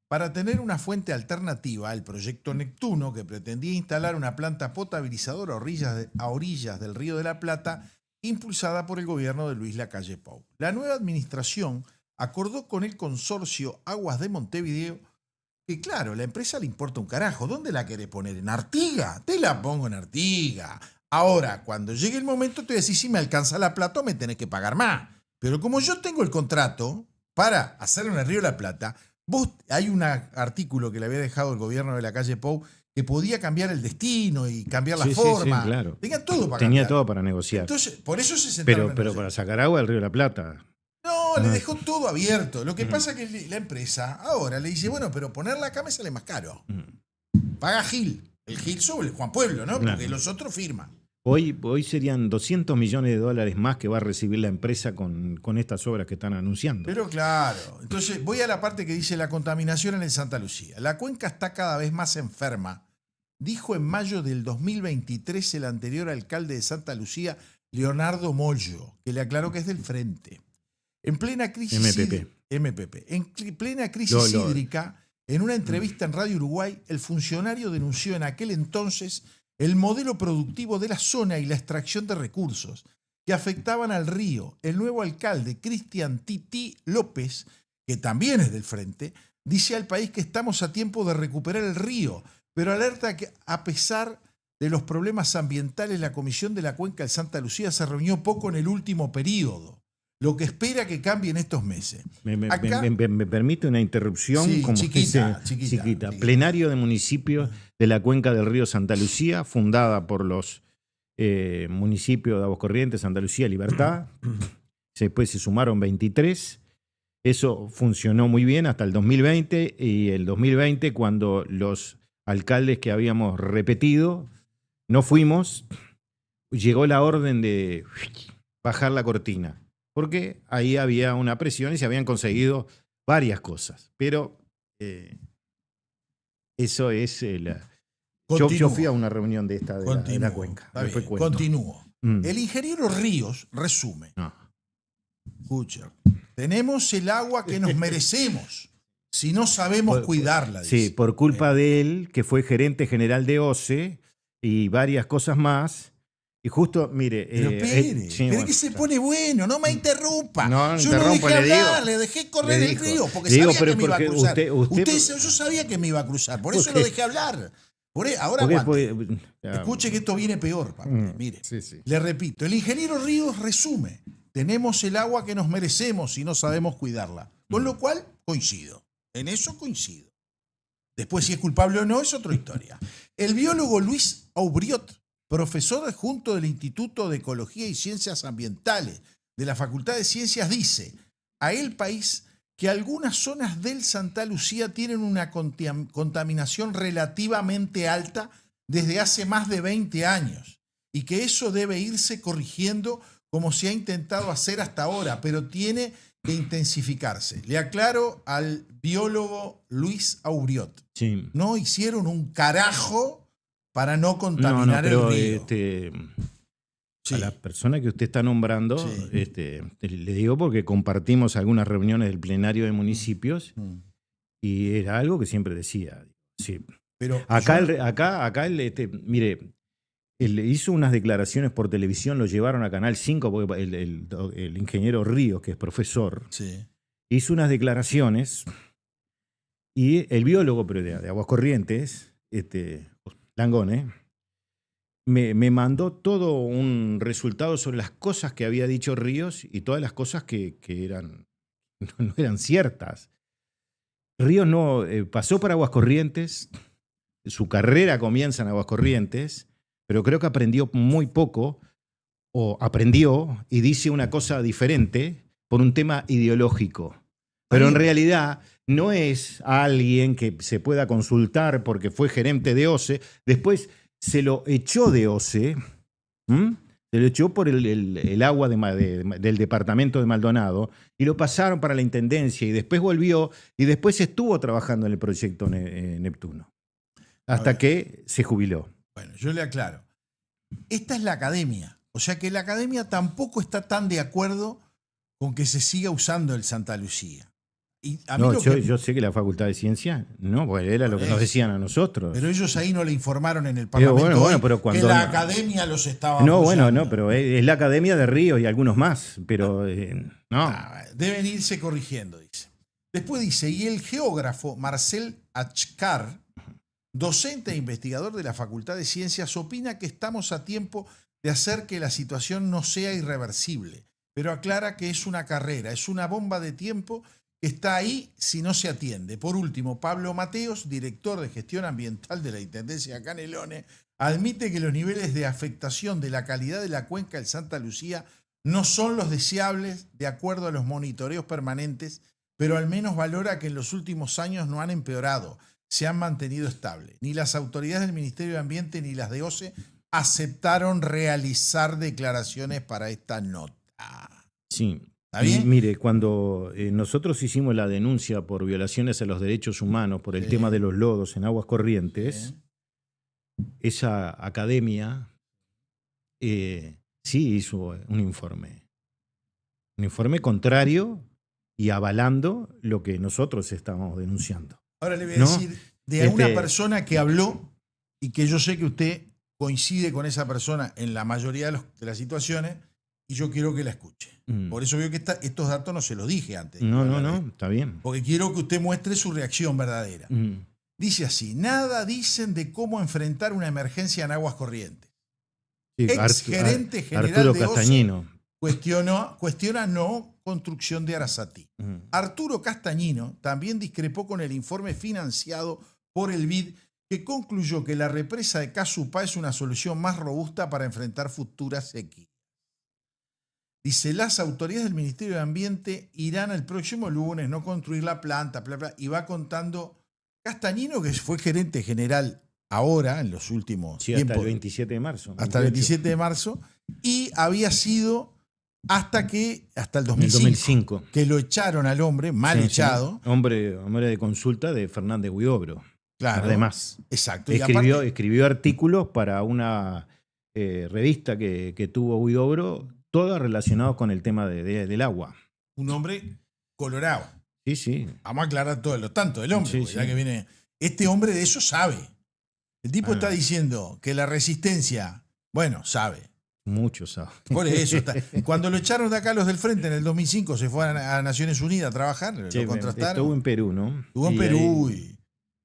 Para tener una fuente alternativa, el proyecto Neptuno, que pretendía instalar una planta potabilizadora a orillas del Río de la Plata, impulsada por el gobierno de Luis Lacalle Pou. La nueva administración acordó con el consorcio Aguas de Montevideo que, claro, a la empresa le importa un carajo. ¿Dónde la querés poner? ¿En Artigas? Te la pongo en Artigas. Ahora, cuando llegue el momento, te voy a decir, si me alcanza la plata, me tenés que pagar más. Pero como yo tengo el contrato para hacerlo en el Río de la Plata, hay un artículo que le había dejado el gobierno de Lacalle Pou que podía cambiar el destino y cambiar la forma. Sí, claro. Tenía todo para Tenía cambiar. todo para negociar. Entonces, por eso se sentaron. Pero para sacar agua del Río de la Plata. No, le dejó todo abierto. Lo que pasa es que la empresa ahora le dice, bueno, pero ponerla acá me sale más caro. Paga Gil. El Gil sobre el Juan Pueblo, ¿no? Claro. Porque los otros firman. Hoy serían $200 millones más que va a recibir la empresa con estas obras que están anunciando. Pero claro, entonces voy a la parte que dice la contaminación en el Santa Lucía. La cuenca está cada vez más enferma, dijo en mayo del 2023 el anterior alcalde de Santa Lucía, Leonardo Mollo, que le aclaró que es del Frente. En plena crisis MPP. En plena crisis hídrica, en una entrevista en Radio Uruguay, el funcionario denunció en aquel entonces el modelo productivo de la zona y la extracción de recursos que afectaban al río. El nuevo alcalde, Cristian Tití López, que también es del Frente, dice al país que estamos a tiempo de recuperar el río, pero alerta que a pesar de los problemas ambientales, la Comisión de la Cuenca del Santa Lucía se reunió poco en el último periodo, lo que espera que cambie en estos meses. Me permite una interrupción, sí, como chiquita. Plenario de municipios de la cuenca del río Santa Lucía, fundada por los municipios de Aguas Corrientes, Santa Lucía, Libertad. Después se sumaron 23. Eso funcionó muy bien hasta el 2020, y el 2020, cuando los alcaldes que habíamos repetido no fuimos, llegó la orden de bajar la cortina, porque ahí había una presión y se habían conseguido varias cosas. Pero eso es yo fui a una reunión de esta de la cuenca. Continúo. El ingeniero Ríos resume. Escucha, tenemos el agua que nos merecemos si no sabemos cuidarla. Sí, por culpa de él, que fue gerente general de OCE y varias cosas más. Y justo, mire... Pero espere que se pone bueno, no me interrumpa. No, yo no dejé hablar, le dejé correr el río, porque sabía que me iba a cruzar. Yo sabía que me iba a cruzar, por eso lo dejé hablar. Ahora aguante. Escuche que esto viene peor, papá. Mire, le repito, el ingeniero Ríos resume: tenemos el agua que nos merecemos y no sabemos cuidarla. Con lo cual, coincido. En eso coincido. Después, si es culpable o no, es otra historia. El biólogo Luis Aubriot, profesor adjunto del Instituto de Ecología y Ciencias Ambientales de la Facultad de Ciencias, dice a El País que algunas zonas del Santa Lucía tienen una contaminación relativamente alta desde hace más de 20 años y que eso debe irse corrigiendo como se ha intentado hacer hasta ahora, pero tiene que intensificarse. Le aclaro al biólogo Luis Auriot. Sí. No hicieron un carajo para no contaminar pero, el río. A la persona que usted está nombrando, Sí. le digo porque compartimos algunas reuniones del plenario de municipios y era algo que siempre decía. Sí. Pero Acá, mire, él hizo unas declaraciones por televisión, lo llevaron a Canal 5, porque el ingeniero Ríos, que es profesor, sí. hizo unas declaraciones y el biólogo, pero de Aguascorrientes, Langone, me mandó todo un resultado sobre las cosas que había dicho Ríos y todas las cosas que no eran ciertas. Ríos pasó por Aguascorrientes, su carrera comienza en Aguascorrientes, pero creo que aprendió muy poco, o aprendió y dice una cosa diferente por un tema ideológico. Pero en realidad no es alguien que se pueda consultar porque fue gerente de OCE. Después se lo echó de OCE, se lo echó por el agua del departamento de Maldonado y lo pasaron para la intendencia y después volvió y después estuvo trabajando en el proyecto Neptuno hasta que se jubiló. Bueno, yo le aclaro. Esta es la academia. O sea que la academia tampoco está tan de acuerdo con que se siga usando el Santa Lucía. Y a mí yo sé que la Facultad de Ciencias, no, pues era lo que nos decían a nosotros. Pero ellos ahí no le informaron en el Parlamento pero cuando, que la academia los estaba pero es la Academia de Ríos y algunos más, pero no. Deben irse corrigiendo, dice. Después dice, y el geógrafo Marcel Achcar, docente e investigador de la Facultad de Ciencias, opina que estamos a tiempo de hacer que la situación no sea irreversible, pero aclara que es una carrera, es una bomba de tiempo que está ahí si no se atiende. Por último, Pablo Mateos, director de gestión ambiental de la Intendencia de Canelones, admite que los niveles de afectación de la calidad de la cuenca del Santa Lucía no son los deseables de acuerdo a los monitoreos permanentes, pero al menos valora que en los últimos años no han empeorado, se han mantenido estables. Ni las autoridades del Ministerio de Ambiente ni las de OCE aceptaron realizar declaraciones para esta nota. Sí. ¿Está bien? Mire, cuando nosotros hicimos la denuncia por violaciones a los derechos humanos por el tema de los lodos en aguas corrientes, esa academia sí hizo un informe contrario y avalando lo que nosotros estábamos denunciando. Ahora le voy a decir de una persona que habló y que yo sé que usted coincide con esa persona en la mayoría de las situaciones y yo quiero que la escuche. Por eso veo que estos datos no se los dije antes. No, está bien. Porque quiero que usted muestre su reacción verdadera. Dice así, nada dicen de cómo enfrentar una emergencia en aguas corrientes. Sí, Gerente general Arturo de Castañino cuestiona no construcción de Arasatí. Arturo Castañino también discrepó con el informe financiado por el BID que concluyó que la represa de Casupá es una solución más robusta para enfrentar futuras sequías. Dice, las autoridades del Ministerio de Ambiente irán el próximo lunes no construir la planta, bla, bla, y va contando Castañino, que fue gerente general ahora, en los últimos tiempos. Hasta el 27 de marzo. Hasta el 27 de marzo, y había sido hasta el 2005, que lo echaron al hombre, mal echado. Sí. Hombre de consulta de Fernández Huidobro. Claro. Además. Exacto. Escribió artículos para una revista que tuvo Huidobro, todas relacionadas con el tema del agua. Un hombre colorado. Sí. Vamos a aclarar todo lo tanto del hombre, sí. ya que viene. Este hombre de eso sabe. El tipo está diciendo que la resistencia, sabe. Mucho sabe. Por eso está. Cuando lo echaron de acá los del Frente en el 2005, se fue a Naciones Unidas a trabajar, lo contrataron. Estuvo en Perú, ¿no? Estuvo en Perú y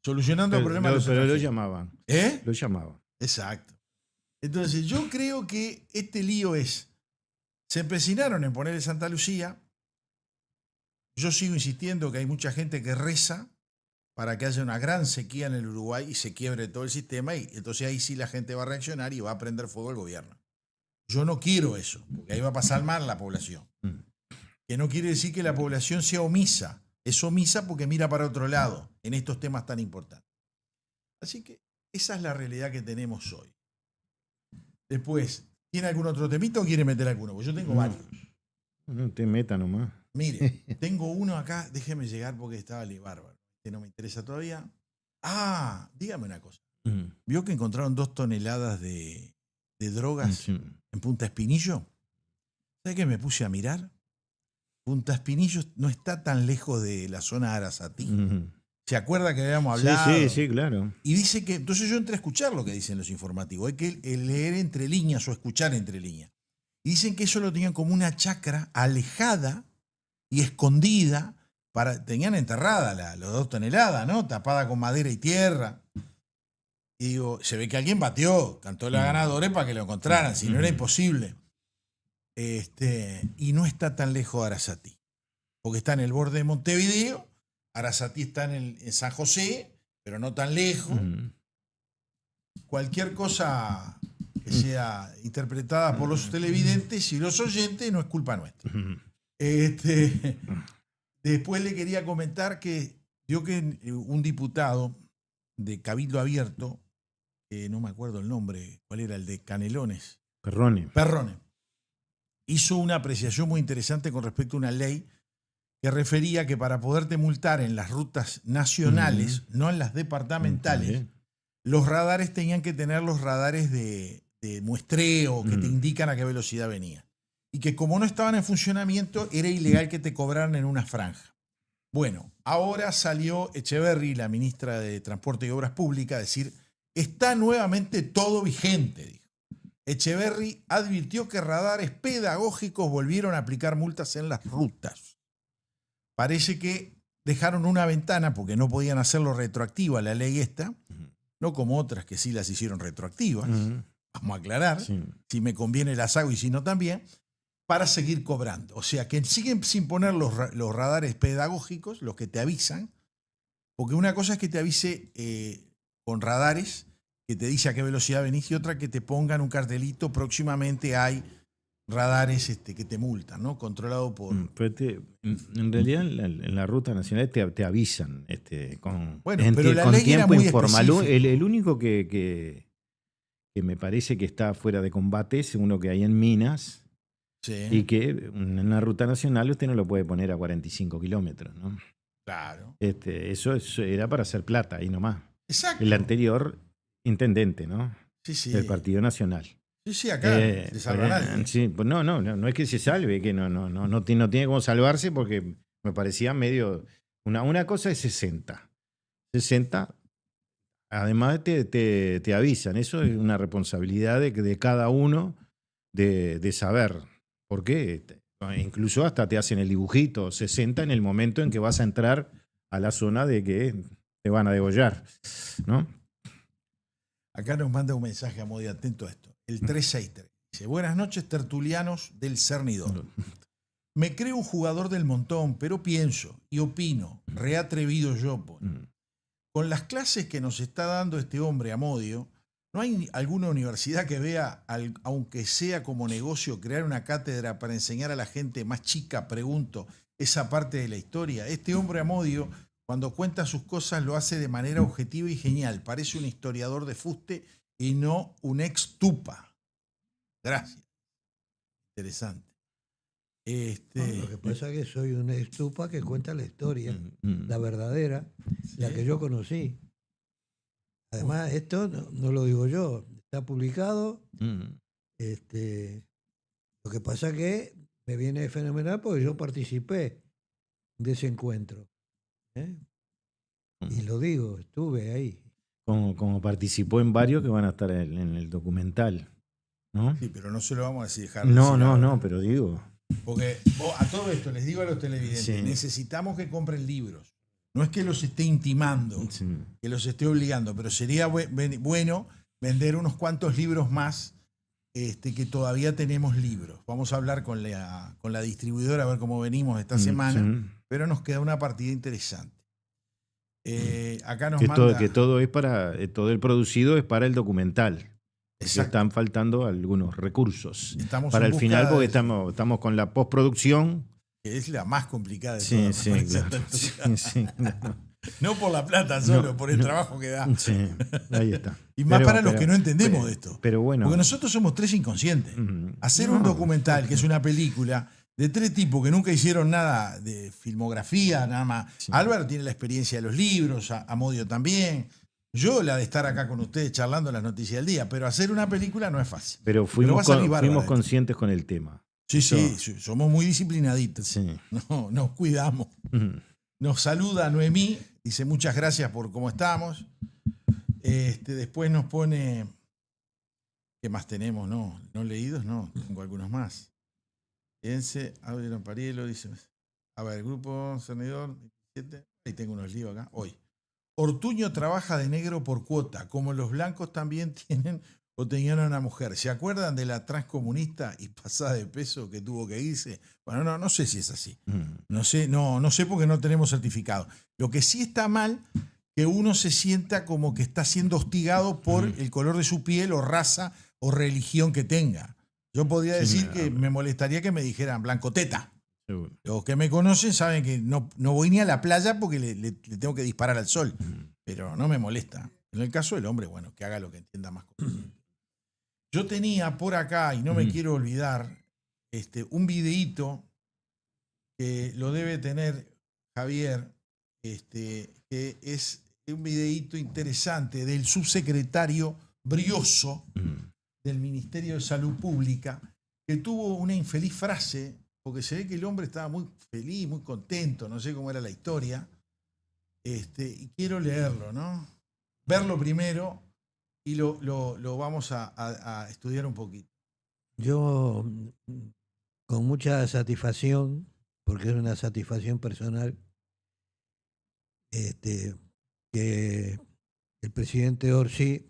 solucionando el problema de los pero lo llamaban. Lo llamaban. Exacto. Entonces, yo creo que este lío se empecinaron en poner el Santa Lucía. Yo sigo insistiendo que hay mucha gente que reza para que haya una gran sequía en el Uruguay y se quiebre todo el sistema, y entonces ahí sí la gente va a reaccionar y va a prender fuego el gobierno. Yo no quiero eso, porque ahí va a pasar mal la población. Que no quiere decir que la población sea omisa. Es omisa porque mira para otro lado en estos temas tan importantes. Así que esa es la realidad que tenemos hoy. Después, ¿tiene algún otro temito o quiere meter alguno? Porque yo tengo varios. No te meta nomás. Mire, tengo uno acá, déjeme llegar porque estaba bárbaro. Que no me interesa todavía. Dígame una cosa. ¿Vio que encontraron 2 toneladas de drogas en Punta Espinillo? ¿Sabe qué me puse a mirar? Punta Espinillo no está tan lejos de la zona de Arasatí. ¿Se acuerda que habíamos hablado? Sí, claro. Y dice que, entonces yo entré a escuchar lo que dicen los informativos. Hay que leer entre líneas o escuchar entre líneas. Y dicen que eso lo tenían como una chacra alejada y escondida. Tenían enterrada las 2 toneladas, ¿no? Tapada con madera y tierra. Y digo, se ve que alguien batió, cantó la ganadora para que lo encontraran, si no era imposible. Y no está tan lejos de Arasatí, porque está en el borde de Montevideo. Arasatí está en San José, pero no tan lejos. Cualquier cosa que sea interpretada por los televidentes y los oyentes no es culpa nuestra. Después le quería comentar que dio que un diputado de Cabildo Abierto, no me acuerdo el nombre, ¿cuál era? El de Canelones. Perrone. Hizo una apreciación muy interesante con respecto a una ley que refería que para poderte multar en las rutas nacionales, no en las departamentales, los radares tenían que tener los radares de muestreo que te indican a qué velocidad venía. Y que como no estaban en funcionamiento, era ilegal que te cobraran en una franja. Bueno, ahora salió Echeverri, la ministra de Transporte y Obras Públicas, a decir, está nuevamente todo vigente, dijo. Echeverri advirtió que radares pedagógicos volvieron a aplicar multas en las rutas. Parece que dejaron una ventana porque no podían hacerlo retroactiva la ley esta, no como otras que sí las hicieron retroactivas. Vamos a aclarar, si me conviene las hago y si no también, para seguir cobrando. O sea, que siguen sin poner los radares pedagógicos, los que te avisan, porque una cosa es que te avise con radares que te dice a qué velocidad venís y otra que te pongan un cartelito, próximamente hay radares que te multan, ¿no? Controlado por... Pero en realidad en la ruta nacional te avisan con pero la ley tiempo era muy informal. específica. El único que me parece que está fuera de combate es uno que hay en Minas, y que en la ruta nacional usted no lo puede poner a 45 kilómetros, ¿no? Claro. Eso era para hacer plata, ahí nomás. Exacto. El anterior intendente, ¿no? Sí. Del Partido Nacional. Sí, acá se salva nadie. Sí, pues no es que se salve, que no tiene cómo salvarse, porque me parecía medio... Una cosa es 60. 60, además te avisan. Eso es una responsabilidad de cada uno de saber. ¿Por qué? Incluso hasta te hacen el dibujito 60 en el momento en que vas a entrar a la zona de que te van a degollar, ¿no? Acá nos manda un mensaje a Modi, atento a esto. El 363. Dice, buenas noches, tertulianos del Cernidor. Me creo un jugador del montón, pero pienso y opino, reatrevido yo, con las clases que nos está dando este hombre Amodio, ¿no hay alguna universidad que vea, aunque sea como negocio, crear una cátedra para enseñar a la gente más chica, pregunto, esa parte de la historia? Este hombre Amodio, cuando cuenta sus cosas, lo hace de manera objetiva y genial. Parece un historiador de fuste y no un ex-tupa. Gracias. Interesante. Lo que pasa es que soy un estupa que cuenta la historia, la verdadera, la que yo conocí. Además, esto no lo digo yo, está publicado. Lo que pasa es que me viene fenomenal porque yo participé de ese encuentro. Y lo digo, estuve ahí. Como participó en varios que van a estar en el documental, ¿no? Sí, pero no se lo vamos a dejar. No, pero digo... Porque a todo esto les digo a los televidentes, necesitamos que compren libros. No es que los esté intimando, que los esté obligando, pero sería bueno vender unos cuantos libros más, que todavía tenemos libros. Vamos a hablar con la distribuidora a ver cómo venimos esta semana, pero nos queda una partida interesante. Acá nos manda... que todo es todo el producido es para el documental. Están faltando algunos recursos para el final, porque estamos con la postproducción. Que es la más complicada de todas. Claro. No por la plata solo, por el trabajo que da. Sí, ahí está. Y más para los que no entendemos de esto. Pero bueno. Porque nosotros somos 3 inconscientes. Hacer un documental, que es una película, de 3 tipos que nunca hicieron nada de filmografía, nada más. Sí. Álvaro tiene la experiencia de los libros, Amodio también. Yo la de estar acá con ustedes charlando las noticias del día, pero hacer una película no es fácil. Pero fuimos conscientes con el tema. Sí, sí, somos muy disciplinaditos. Sí. No, nos cuidamos. Nos saluda Noemí, dice muchas gracias por cómo estamos. Después nos pone, ¿qué más tenemos? No leídos, no, tengo algunos más. Fíjense, Aurelio Parielo dice, a ver, grupo Cernidor, 17, ahí tengo unos líos acá, hoy. Ortuño trabaja de negro por cuota, como los blancos también tienen o tenían a una mujer. ¿Se acuerdan de la transcomunista y pasada de peso que tuvo que irse? Bueno, no sé si es así. No sé porque no tenemos certificado. Lo que sí está mal, que uno se sienta como que está siendo hostigado por el color de su piel o raza o religión que tenga. Yo podría decir que me molestaría que me dijeran blancoteta. Seguro. Los que me conocen saben que no voy ni a la playa porque le tengo que disparar al sol. Pero no me molesta. En el caso del hombre, bueno, que haga lo que entienda más. Yo tenía por acá, y no me quiero olvidar, un videíto que lo debe tener Javier, que es un videíto interesante del subsecretario Brioso del Ministerio de Salud Pública, que tuvo una infeliz frase, porque se ve que el hombre estaba muy feliz, muy contento, no sé cómo era la historia, y quiero leerlo, ¿no? Verlo primero y lo vamos a estudiar un poquito. Yo, con mucha satisfacción, porque es una satisfacción personal, que el presidente Orsi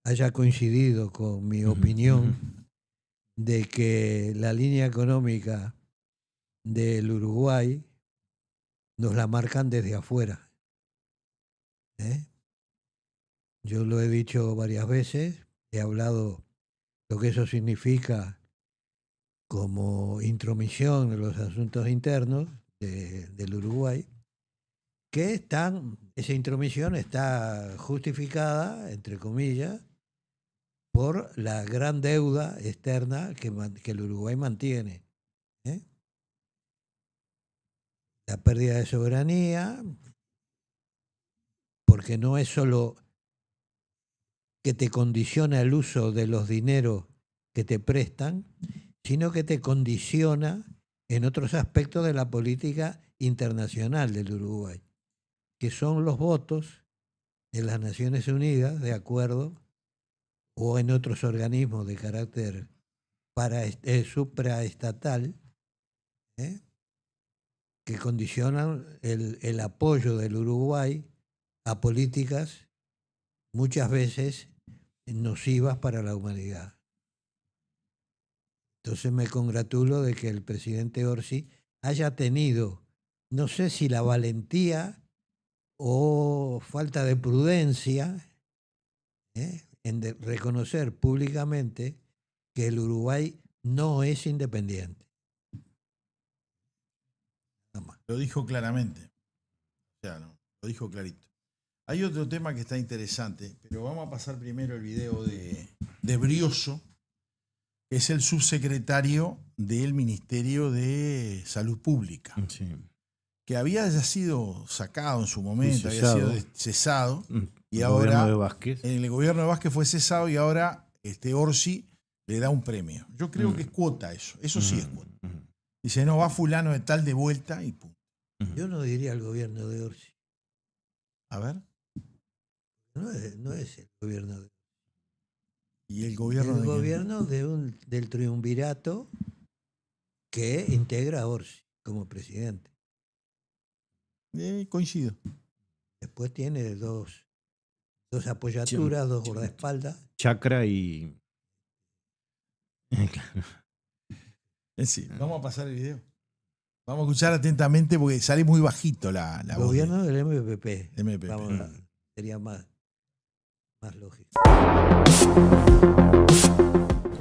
haya coincidido con mi opinión de que la línea económica del Uruguay nos la marcan desde afuera. Yo lo he dicho varias veces, he hablado lo que eso significa como intromisión en los asuntos internos del Uruguay, que esa intromisión está justificada, entre comillas, por la gran deuda externa que el Uruguay mantiene. La pérdida de soberanía, porque no es solo que te condiciona el uso de los dineros que te prestan, sino que te condiciona en otros aspectos de la política internacional del Uruguay, que son los votos en las Naciones Unidas, de acuerdo, o en otros organismos de carácter supraestatal, que condicionan el apoyo del Uruguay a políticas muchas veces nocivas para la humanidad. Entonces me congratulo de que el presidente Orsi haya tenido, no sé si la valentía o falta de prudencia, en reconocer públicamente que el Uruguay no es independiente. Lo dijo claramente. O sea, lo dijo clarito. Hay otro tema que está interesante, pero vamos a pasar primero el video de Brioso, que es el subsecretario del Ministerio de Salud Pública, que había ya sido sacado en su momento, había sido cesado, y ahora en el gobierno de Vázquez fue cesado y ahora Orsi le da un premio. Yo creo que es cuota eso sí es cuota. Dice, no, va fulano de tal de vuelta y pum. Yo no diría el gobierno de Orsi. A ver. No es el gobierno de Orsi. ¿Y el gobierno de quién? El gobierno del triunvirato que integra a Orsi como presidente. Coincido. Después tiene dos apoyaturas, dos guardaespaldas. Chacra y... Sí, vamos a pasar el video. Vamos a escuchar atentamente porque sale muy bajito la voz. Gobierno del MPP. Sería más lógico.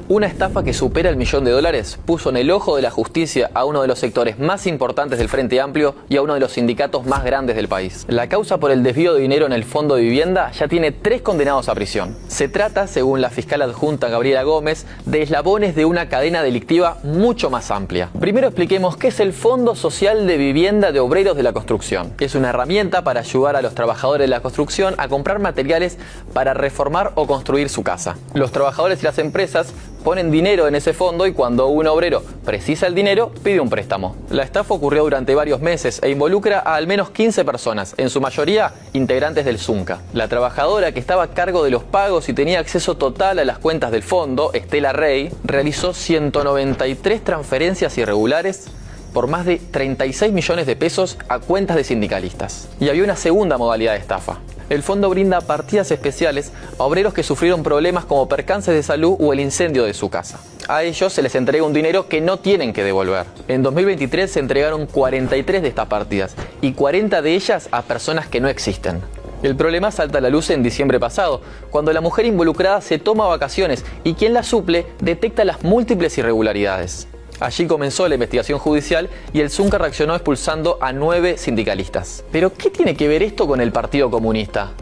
Una estafa que supera el $1.000.000 puso en el ojo de la justicia a uno de los sectores más importantes del Frente Amplio y a uno de los sindicatos más grandes del país. La causa por el desvío de dinero en el Fondo de Vivienda ya tiene 3 condenados a prisión. Se trata, según la fiscal adjunta Gabriela Gómez, de eslabones de una cadena delictiva mucho más amplia. Primero expliquemos qué es el Fondo Social de Vivienda de Obreros de la Construcción. Es una herramienta para ayudar a los trabajadores de la construcción a comprar materiales para reformar o construir su casa. Los trabajadores y las empresas ponen dinero en ese fondo y cuando un obrero precisa el dinero, pide un préstamo. La estafa ocurrió durante varios meses e involucra a al menos 15 personas, en su mayoría integrantes del Zunca. La trabajadora que estaba a cargo de los pagos y tenía acceso total a las cuentas del fondo, Estela Rey, realizó 193 transferencias irregulares por más de 36 millones de pesos a cuentas de sindicalistas. Y había una segunda modalidad de estafa. El fondo brinda partidas especiales a obreros que sufrieron problemas como percances de salud o el incendio de su casa. A ellos se les entrega un dinero que no tienen que devolver. En 2023 se entregaron 43 de estas partidas y 40 de ellas a personas que no existen. El problema salta a la luz en diciembre pasado, cuando la mujer involucrada se toma vacaciones y quien la suple detecta las múltiples irregularidades. Allí comenzó la investigación judicial y el Zunca reaccionó expulsando a 9 sindicalistas. ¿Pero qué tiene que ver esto con el Partido Comunista?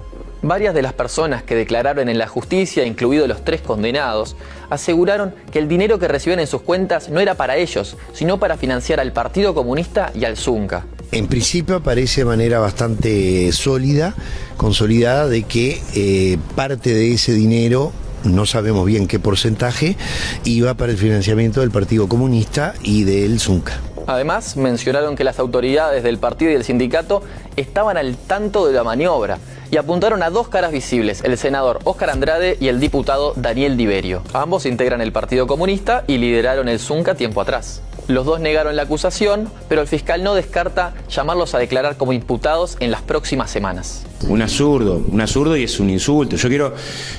Varias de las personas que declararon en la justicia, incluidos los 3 condenados, aseguraron que el dinero que recibían en sus cuentas no era para ellos, sino para financiar al Partido Comunista y al Zunca. En principio aparece de manera bastante sólida, consolidada, de que parte de ese dinero, no sabemos bien qué porcentaje, iba para el financiamiento del Partido Comunista y del Zunca. Además, mencionaron que las autoridades del partido y del sindicato estaban al tanto de la maniobra y apuntaron a 2 caras visibles, el senador Óscar Andrade y el diputado Daniel Diverio. Ambos integran el Partido Comunista y lideraron el Zunca tiempo atrás. Los 2 negaron la acusación, pero el fiscal no descarta llamarlos a declarar como imputados en las próximas semanas. Un absurdo y es un insulto. Yo quiero,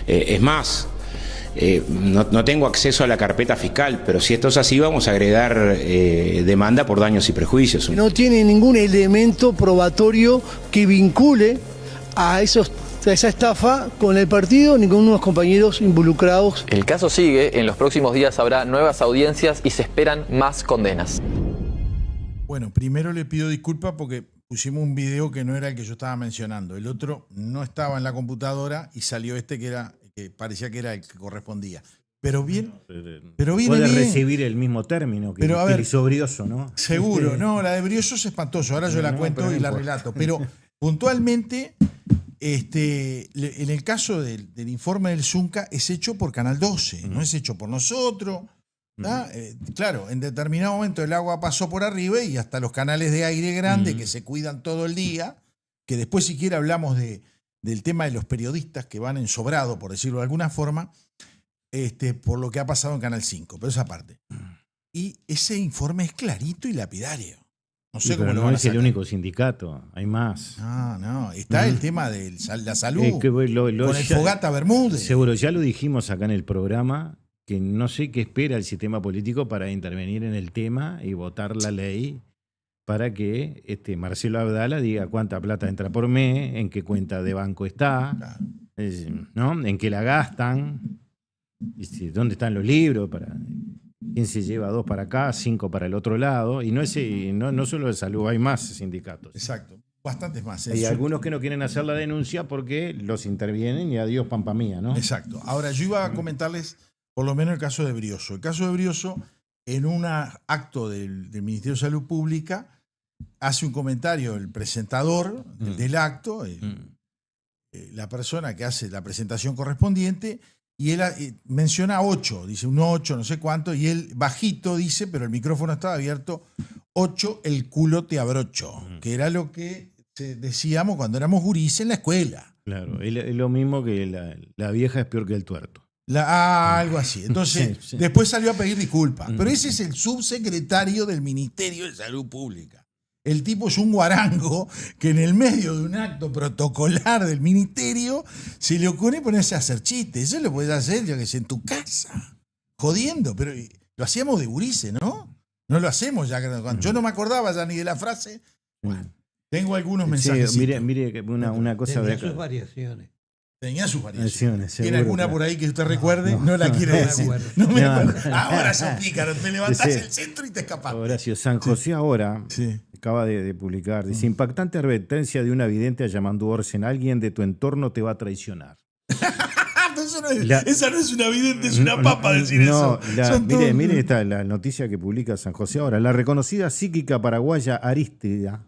es más, no tengo acceso a la carpeta fiscal, pero si esto es así vamos a agregar demanda por daños y prejuicios. No tiene ningún elemento probatorio que vincule a esa estafa con el partido ni con unos compañeros involucrados. El caso sigue, en los próximos días habrá nuevas audiencias y se esperan más condenas. Bueno, primero le pido disculpas porque pusimos un video que no era el que yo estaba mencionando. El otro no estaba en la computadora y salió este que parecía que era el que correspondía. Pero viene puede bien. recibir el mismo término que utilizó Brioso, ¿no? Seguro, no, la de Brioso es espantoso. Ahora yo la cuento y la relato. Pero puntualmente, en el caso del informe del Zunca es hecho por Canal 12, no es hecho por nosotros. Claro, en determinado momento el agua pasó por arriba y hasta los canales de aire grande que se cuidan todo el día, que después siquiera hablamos del tema de los periodistas que van ensobrados, por decirlo de alguna forma, por lo que ha pasado en Canal 5, pero esa parte. Y ese informe es clarito y lapidario. No sé cómo lo van a sacar. No es el único sindicato, hay más. No, está el tema de la salud, con el Fogata Bermúdez. Seguro, ya lo dijimos acá en el programa, que no sé qué espera el sistema político para intervenir en el tema y votar la ley para que Marcelo Abdala diga cuánta plata entra por mes, en qué cuenta de banco está, ¿no? En qué la gastan, dónde están los libros, quién se lleva 2 para acá, 5 para el otro lado, y no solo de salud, hay más sindicatos. Exacto, bastantes más. Hay algunos que no quieren hacer la denuncia porque los intervienen y adiós pampa mía, ¿no? Exacto. Ahora, yo iba a comentarles por lo menos el caso de Brioso. El caso de Brioso, en un acto del Ministerio de Salud Pública, hace un comentario el presentador del acto, la persona que hace la presentación correspondiente, y él menciona 8, dice un 8, no sé cuánto, y él bajito dice, pero el micrófono estaba abierto, 8, el culo te abrocho, que era lo que decíamos cuando éramos gurises en la escuela. Claro, es lo mismo que la vieja es peor que el tuerto. Algo así. Entonces, sí. Después salió a pedir disculpas. Pero ese es el subsecretario del Ministerio de Salud Pública. El tipo es un guarango que en el medio de un acto protocolar del ministerio se le ocurre ponerse a hacer chistes. Eso lo puedes hacer, yo que sé, en tu casa. Jodiendo. Pero lo hacíamos de gurises, ¿no? No lo hacemos ya. Yo no me acordaba ya ni de la frase. Bueno, tengo algunos mensajes. Mire una cosa de sus variaciones. Tenía sus variaciones. ¿Tiene seguro, alguna claro. por ahí que usted recuerde? No la quiere decir. No me acuerdo. Ahora sos pícaro, te levantás Sí. el centro y te escapás. Horacio, San José ahora Sí. acaba de publicar, dice, impactante advertencia de una vidente a Yamandu Orsen, alguien de tu entorno te va a traicionar. Eso no es, esa no es una vidente, es una papa decir no, eso. Mire esta la noticia que publica San José ahora. La reconocida psíquica paraguaya Aristida,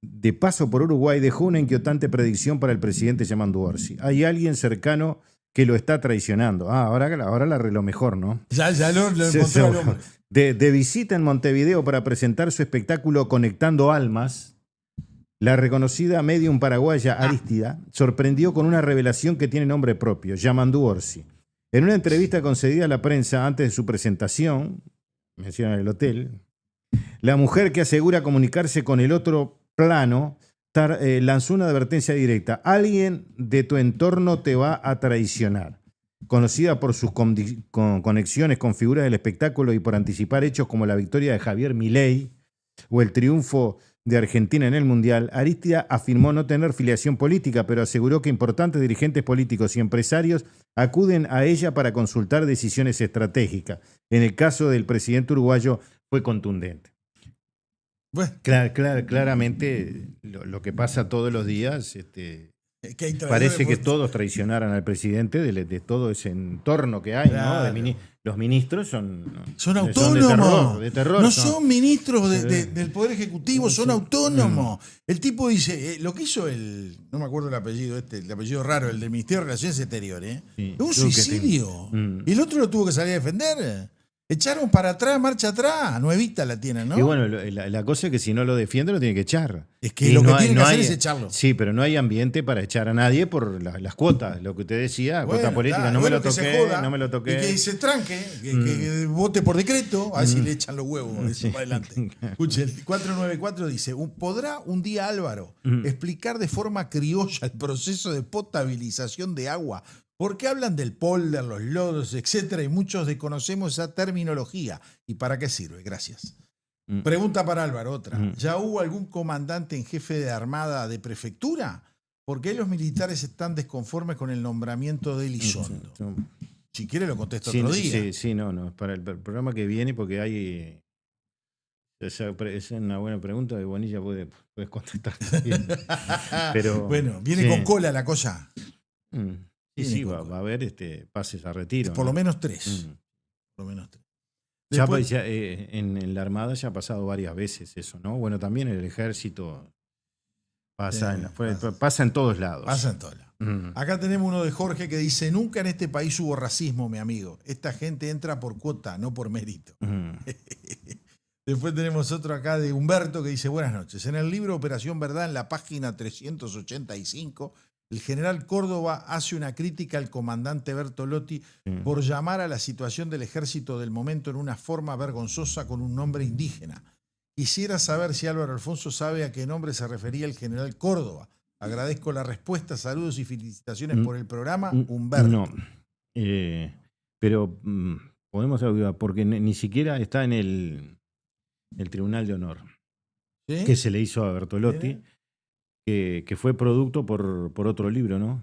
de paso por Uruguay, dejó una inquietante predicción para el presidente Yamandu Orsi. Hay alguien cercano que lo está traicionando. Ahora la arregló mejor, ¿no? Ya lo encontró al hombre. De visita en Montevideo para presentar su espectáculo Conectando Almas, la reconocida medium paraguaya Aristida sorprendió con una revelación que tiene nombre propio, Yamandu Orsi. En una entrevista concedida a la prensa antes de su presentación, menciona el hotel, la mujer que asegura comunicarse con el otro plano lanzó una advertencia directa. Alguien de tu entorno te va a traicionar. Conocida por sus conexiones con figuras del espectáculo y por anticipar hechos como la victoria de Javier Milei o el triunfo de Argentina en el Mundial, Aristida afirmó no tener filiación política, pero aseguró que importantes dirigentes políticos y empresarios acuden a ella para consultar decisiones estratégicas. En el caso del presidente uruguayo fue contundente. Bueno, Claramente lo que pasa todos los días, que hay parece que por- todos traicionaran al presidente de todo ese entorno que hay, Claro. ¿no? Los ministros son autónomos. de terror, no son ministros del Poder Ejecutivo, son Sí. autónomos. El tipo dice, lo que hizo no me acuerdo el apellido el apellido raro, el del Ministerio de Relaciones Exteriores, Sí. es un Duque, suicidio. sí. Y el otro lo tuvo que salir a defender. Echaron para atrás, marcha atrás. Nuevita la tienen, ¿no? Y bueno, la cosa es que si no lo defiende lo tiene que echar. Es que Y lo que no tiene que no hacer es echarlo. Sí, pero no hay ambiente para echar a nadie por las cuotas. Lo que usted decía, Bueno, cuota política, está, no me bueno, lo que se toqué, joda no me lo toqué. Y que se tranque, que vote por decreto, a ver si le echan los huevos, eso Sí. para adelante. Escuche, el 494 dice, ¿podrá un día Álvaro explicar de forma criolla el proceso de potabilización de agua? Porque hablan del polder, los lodos, etcétera, y muchos desconocemos esa terminología. ¿Y para qué sirve? Gracias. Pregunta para Álvaro, otra. ¿Ya hubo algún comandante en jefe de armada de prefectura? ¿Por qué los militares están desconformes con el nombramiento de Elizondo? Si quiere lo contesto otro día. Sí, no, para el programa que viene, porque hay... Esa es una buena pregunta que Bonilla puedes contestar también. Pero, bueno, viene sí. con cola la cosa. Sí, va a haber pases a retiro. Por ¿no? lo menos 3. Por lo menos 3. Ya, en la Armada ya ha pasado varias veces eso, ¿no? Bueno, también en el Ejército pasa en todos lados. Pasa en todos lados. Acá tenemos uno de Jorge que dice, nunca en este país hubo racismo, mi amigo. Esta gente entra por cuota, no por mérito. Después tenemos otro acá de Humberto que dice, buenas noches. En el libro Operación Verdad, en la página 385, el general Córdoba hace una crítica al comandante Bertolotti por llamar a la situación del ejército del momento en una forma vergonzosa con un nombre indígena. Quisiera saber si Álvaro Alfonso sabe a qué nombre se refería el general Córdoba. Agradezco la respuesta, saludos y felicitaciones por el programa, Humberto. No, pero podemos ayudar, porque ni siquiera está en el Tribunal de Honor, ¿Sí? que se le hizo a Bertolotti. Que fue producto por otro libro, ¿no?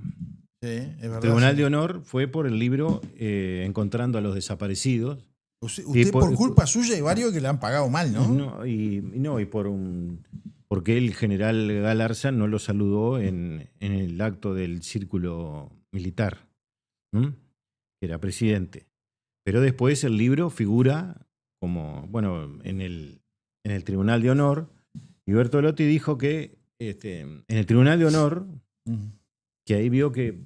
Sí, es verdad. El Tribunal de Honor fue por el libro Encontrando a los Desaparecidos. Usted por culpa suya hay varios que le han pagado mal, ¿no? Y porque el general Galarza no lo saludó en el acto del círculo militar, que era presidente. Pero después el libro figura como, bueno, en el Tribunal de Honor, y Bertolotti dijo que en el Tribunal de Honor, que ahí vio que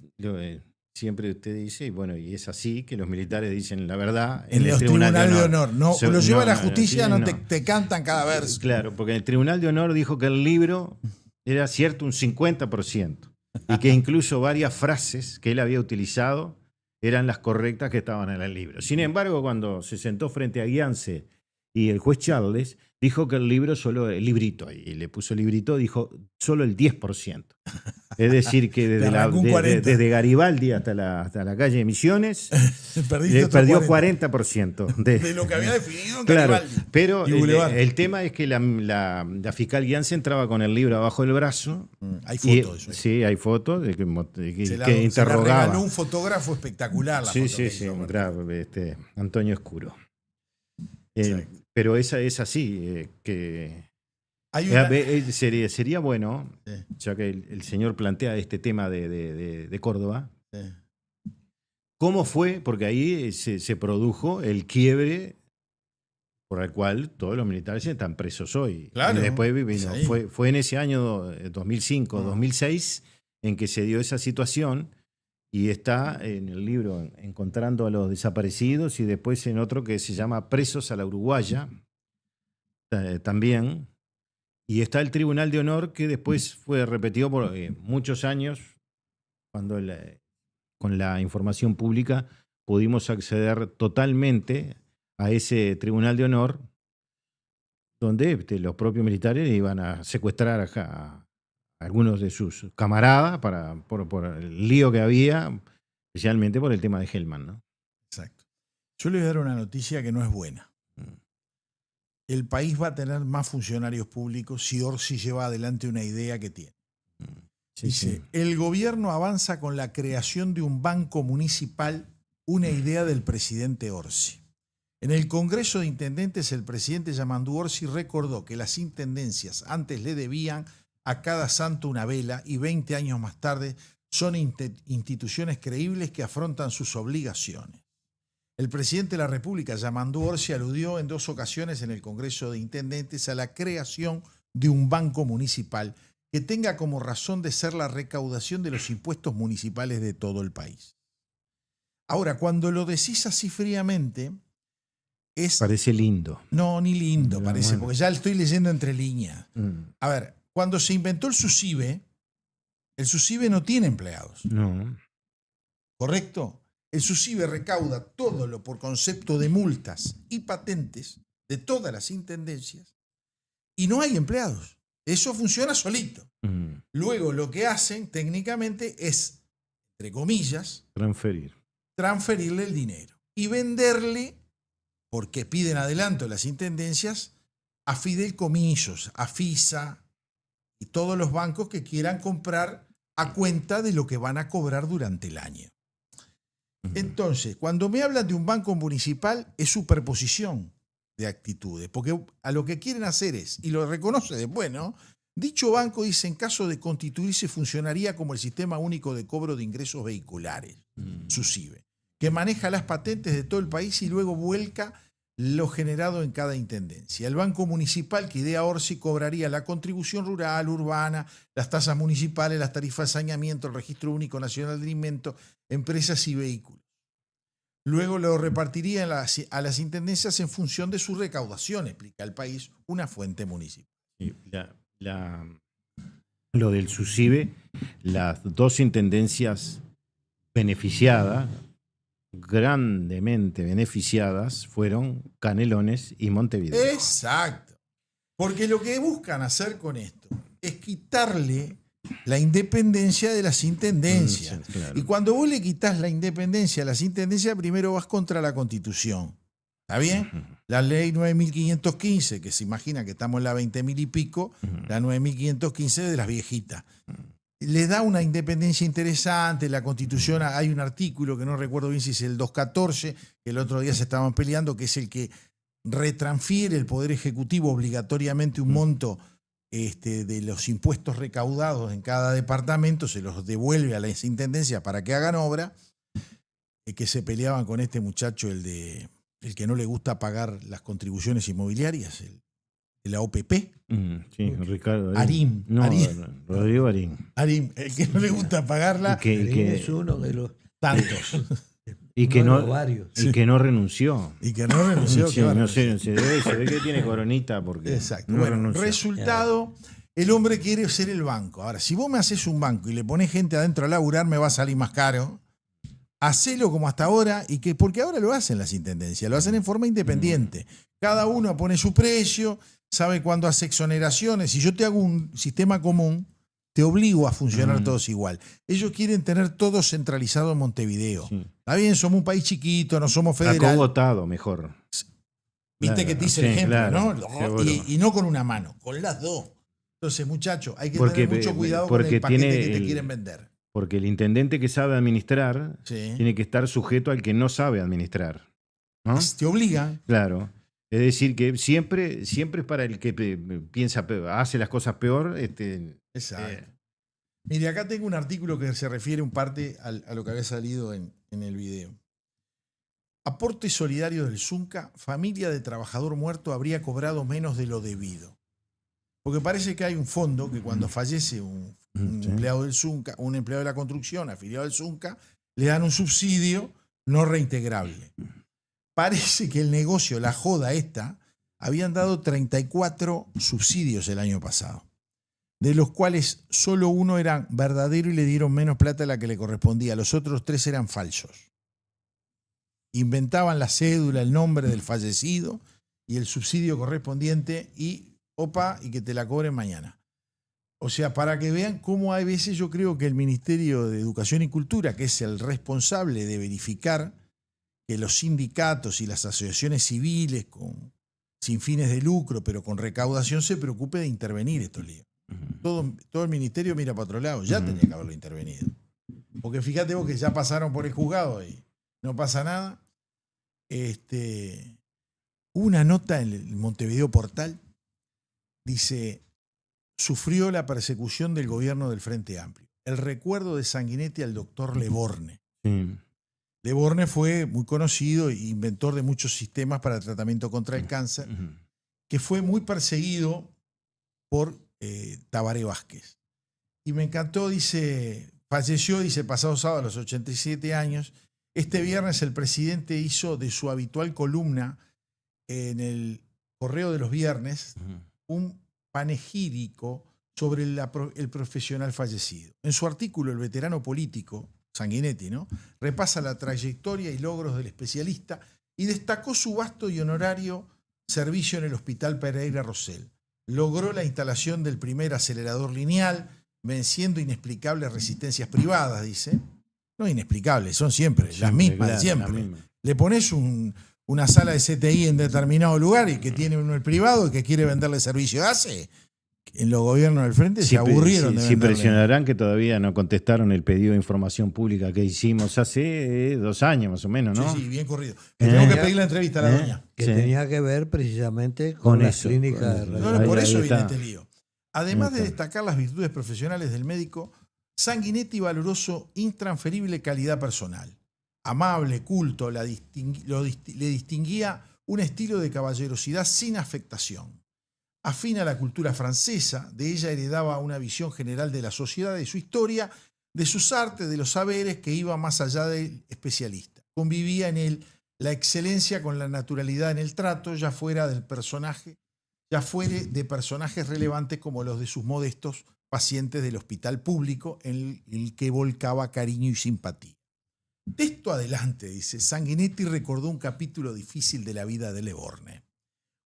siempre usted dice, y es así, que los militares dicen la verdad. En los Tribunal de Honor. No, lo lleva a la justicia, no. Te cantan cada verso. Claro, porque en el Tribunal de Honor dijo que el libro era cierto un 50%, y que incluso varias frases que él había utilizado eran las correctas que estaban en el libro. Sin embargo, cuando se sentó frente a Guiance y el juez Charles, dijo que el libro solo, el librito, y le puso el librito, dijo solo el 10%. Es decir, que desde Garibaldi hasta la calle de Misiones perdió 40% de lo que había definido en claro, Garibaldi. Pero el tema es que la fiscal Gianse entraba con el libro abajo del brazo. Hay fotos de eso. Sí, hay fotos de que interrogaba. Se la regaló un fotógrafo espectacular. Sí, Antonio Escuro. Pero esa es así, que sería bueno, ya que el señor plantea este tema de Córdoba, ¿cómo fue? Porque ahí se produjo el quiebre por el cual todos los militares están presos hoy. Claro, y después fue en ese año 2005, 2006, en que se dio esa situación. Y está en el libro Encontrando a los Desaparecidos y después en otro que se llama Presos a la Uruguaya, también. Y está el Tribunal de Honor que después fue repetido por muchos años, cuando con la información pública pudimos acceder totalmente a ese Tribunal de Honor, donde los propios militares iban a secuestrar a algunos de sus camaradas por el lío que había, especialmente por el tema de Hellman, ¿no? Exacto. Yo le voy a dar una noticia que no es buena. El país va a tener más funcionarios públicos si Orsi lleva adelante una idea que tiene. Dice, el gobierno avanza con la creación de un banco municipal, una idea del presidente Orsi. En el Congreso de Intendentes, el presidente Yamandú Orsi recordó que las intendencias antes le debían a cada santo una vela y 20 años más tarde son instituciones creíbles que afrontan sus obligaciones. El presidente de la República, Yamandú Orsi, aludió en 2 ocasiones en el Congreso de Intendentes a la creación de un banco municipal que tenga como razón de ser la recaudación de los impuestos municipales de todo el país. Ahora, cuando lo decís así fríamente, parece lindo. No, ni lindo parece, porque ya lo estoy leyendo entre líneas. A ver, cuando se inventó el SUSIBE no tiene empleados. No. ¿Correcto? El SUSIBE recauda todo lo por concepto de multas y patentes de todas las intendencias y no hay empleados. Eso funciona solito. Luego lo que hacen técnicamente es, entre comillas, transferirle el dinero y venderle, porque piden adelanto las intendencias, a fideicomisos, a FISA y todos los bancos que quieran comprar a cuenta de lo que van a cobrar durante el año. Entonces, cuando me hablan de un banco municipal, es superposición de actitudes, porque a lo que quieren hacer es, y lo reconoce después, ¿no? Dicho banco, dice, en caso de constituirse, funcionaría como el Sistema Único de Cobro de Ingresos Vehiculares, SUSIBE, que maneja las patentes de todo el país y luego vuelca lo generado en cada intendencia. El banco municipal que idea Orsi cobraría la contribución rural, urbana, las tasas municipales, las tarifas de saneamiento, el Registro Único Nacional de Alimentos, empresas y vehículos. Luego lo repartiría a las intendencias en función de su recaudación, explica el país, una fuente municipal. Lo del SUSIBE, las 2 intendencias beneficiadas, grandemente beneficiadas, fueron Canelones y Montevideo. Exacto. Porque lo que buscan hacer con esto es quitarle la independencia de las intendencias. Sí, claro. Y cuando vos le quitas la independencia a las intendencias, primero vas contra la Constitución. ¿Está bien? La ley 9.515, que se imagina que estamos en la 20.000 y pico, la 9.515 de las viejitas. Le da una independencia interesante, la Constitución, hay un artículo que no recuerdo bien si es el 214, que el otro día se estaban peleando, que es el que retransfiere el Poder Ejecutivo obligatoriamente un monto de los impuestos recaudados en cada departamento, se los devuelve a las intendencias para que hagan obra, que se peleaban con este muchacho, el que no le gusta pagar las contribuciones inmobiliarias, de la OPP. Sí, Ricardo Arim. Rodrigo Arim. Arim, el que no le gusta pagarla. Es uno de los tantos. Y que no renunció. Y que no renunció. Sí, no sé, se ve que tiene coronita porque. Exacto. No bueno, renunció. Resultado, el hombre quiere ser el banco. Ahora, si vos me haces un banco y le ponés gente adentro a laburar, me va a salir más caro. hacelo como hasta ahora, porque ahora lo hacen las intendencias, lo hacen en forma independiente. Cada uno pone su precio, sabe cuándo hace exoneraciones. Si yo te hago un sistema común, te obligo a funcionar todos igual. Ellos quieren tener todo centralizado en Montevideo. Sí. Está bien, somos un país chiquito, no somos federal. Acogotado, mejor. Viste claro, que te hice el ejemplo, claro, ¿no? Y no con una mano, con las dos. Entonces, muchachos, hay que tener mucho cuidado con el paquete que te quieren vender. Porque el intendente que sabe administrar tiene que estar sujeto al que no sabe administrar, ¿no? Te obliga. Claro. Es decir, que siempre es para el que piensa, hace las cosas peor. Exacto. Mire, acá tengo un artículo que se refiere en parte a lo que había salido en el video. Aporte solidario del Zunca, familia de trabajador muerto habría cobrado menos de lo debido. Porque parece que hay un fondo que cuando fallece un empleado del Zunca, un empleado de la construcción afiliado al Zunca, le dan un subsidio no reintegrable. Parece que el negocio, la joda esta, habían dado 34 subsidios el año pasado, de los cuales solo uno era verdadero y le dieron menos plata de la que le correspondía. Los otros 3 eran falsos. Inventaban la cédula, el nombre del fallecido y el subsidio correspondiente y que te la cobren mañana. O sea, para que vean cómo hay veces yo creo que el Ministerio de Educación y Cultura, que es el responsable de verificar que los sindicatos y las asociaciones civiles sin fines de lucro, pero con recaudación, se preocupe de intervenir estos líos. Todo el ministerio mira para otro lado, ya tenía que haberlo intervenido. Porque fíjate vos que ya pasaron por el juzgado y no pasa nada. Una nota en el Montevideo Portal dice: sufrió la persecución del gobierno del Frente Amplio. El recuerdo de Sanguinetti al doctor Le Borne. Le Borne fue muy conocido e inventor de muchos sistemas para el tratamiento contra el cáncer, que fue muy perseguido por Tabaré Vázquez. Y me encantó, dice, falleció, dice, el pasado sábado a los 87 años. Este viernes el presidente hizo de su habitual columna en el Correo de los Viernes un panegírico sobre el profesional fallecido. En su artículo, el veterano político Sanguinetti, ¿no?, repasa la trayectoria y logros del especialista y destacó su vasto y honorario servicio en el Hospital Pereira Rosell. Logró la instalación del primer acelerador lineal, venciendo inexplicables resistencias privadas, dice. No inexplicables, son siempre las mismas de siempre. Le pones una sala de CTI en determinado lugar y que tiene uno el privado y que quiere venderle servicio hace. En los gobiernos del frente se aburrieron de venderle. Sí, presionarán que todavía no contestaron el pedido de información pública que hicimos hace 2 años más o menos, ¿no? Sí, bien corrido. Tenemos que pedir la entrevista a la doña. Que tenía que ver precisamente con las clínicas. Por eso viene este lío. Además de destacar las virtudes profesionales del médico, Sanguinetti valoró su intransferible calidad personal. Amable, culto, le distinguía un estilo de caballerosidad sin afectación. Afín a la cultura francesa, de ella heredaba una visión general de la sociedad, de su historia, de sus artes, de los saberes, que iba más allá del especialista. Convivía en él la excelencia con la naturalidad en el trato, ya fuera de personajes relevantes como los de sus modestos pacientes del hospital público, en el que volcaba cariño y simpatía. De esto adelante, dice, Sanguinetti recordó un capítulo difícil de la vida de Le Borne.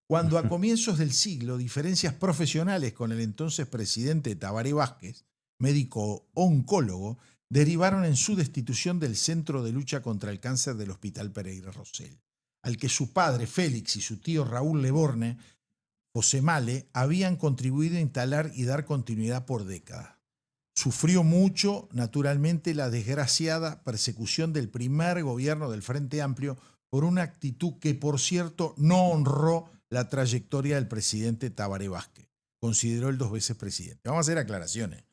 Cuando a comienzos del siglo, diferencias profesionales con el entonces presidente Tabaré Vázquez, médico oncólogo, derivaron en su destitución del Centro de Lucha contra el Cáncer del Hospital Pereira Rosell, al que su padre Félix y su tío Raúl Le Borne, José Male, habían contribuido a instalar y dar continuidad por décadas. Sufrió mucho, naturalmente, la desgraciada persecución del primer gobierno del Frente Amplio por una actitud que, por cierto, no honró la trayectoria del presidente Tabaré Vázquez. Consideró el 2 veces presidente. Vamos a hacer aclaraciones.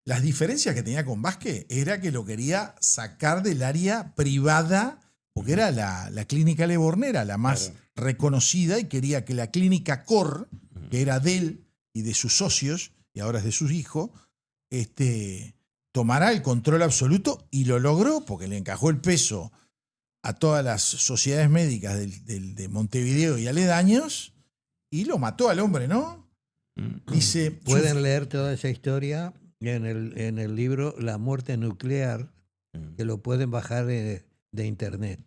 Las diferencias que tenía con Vázquez era que lo quería sacar del área privada, porque era la clínica Le Borne, era la más reconocida, y quería que la clínica COR, que era de él y de sus socios, y ahora es de sus hijos, tomara el control absoluto, y lo logró porque le encajó el peso a todas las sociedades médicas de Montevideo y aledaños, y lo mató al hombre, ¿no? Dice, pueden leer toda esa historia en el libro La muerte nuclear, que lo pueden bajar de internet.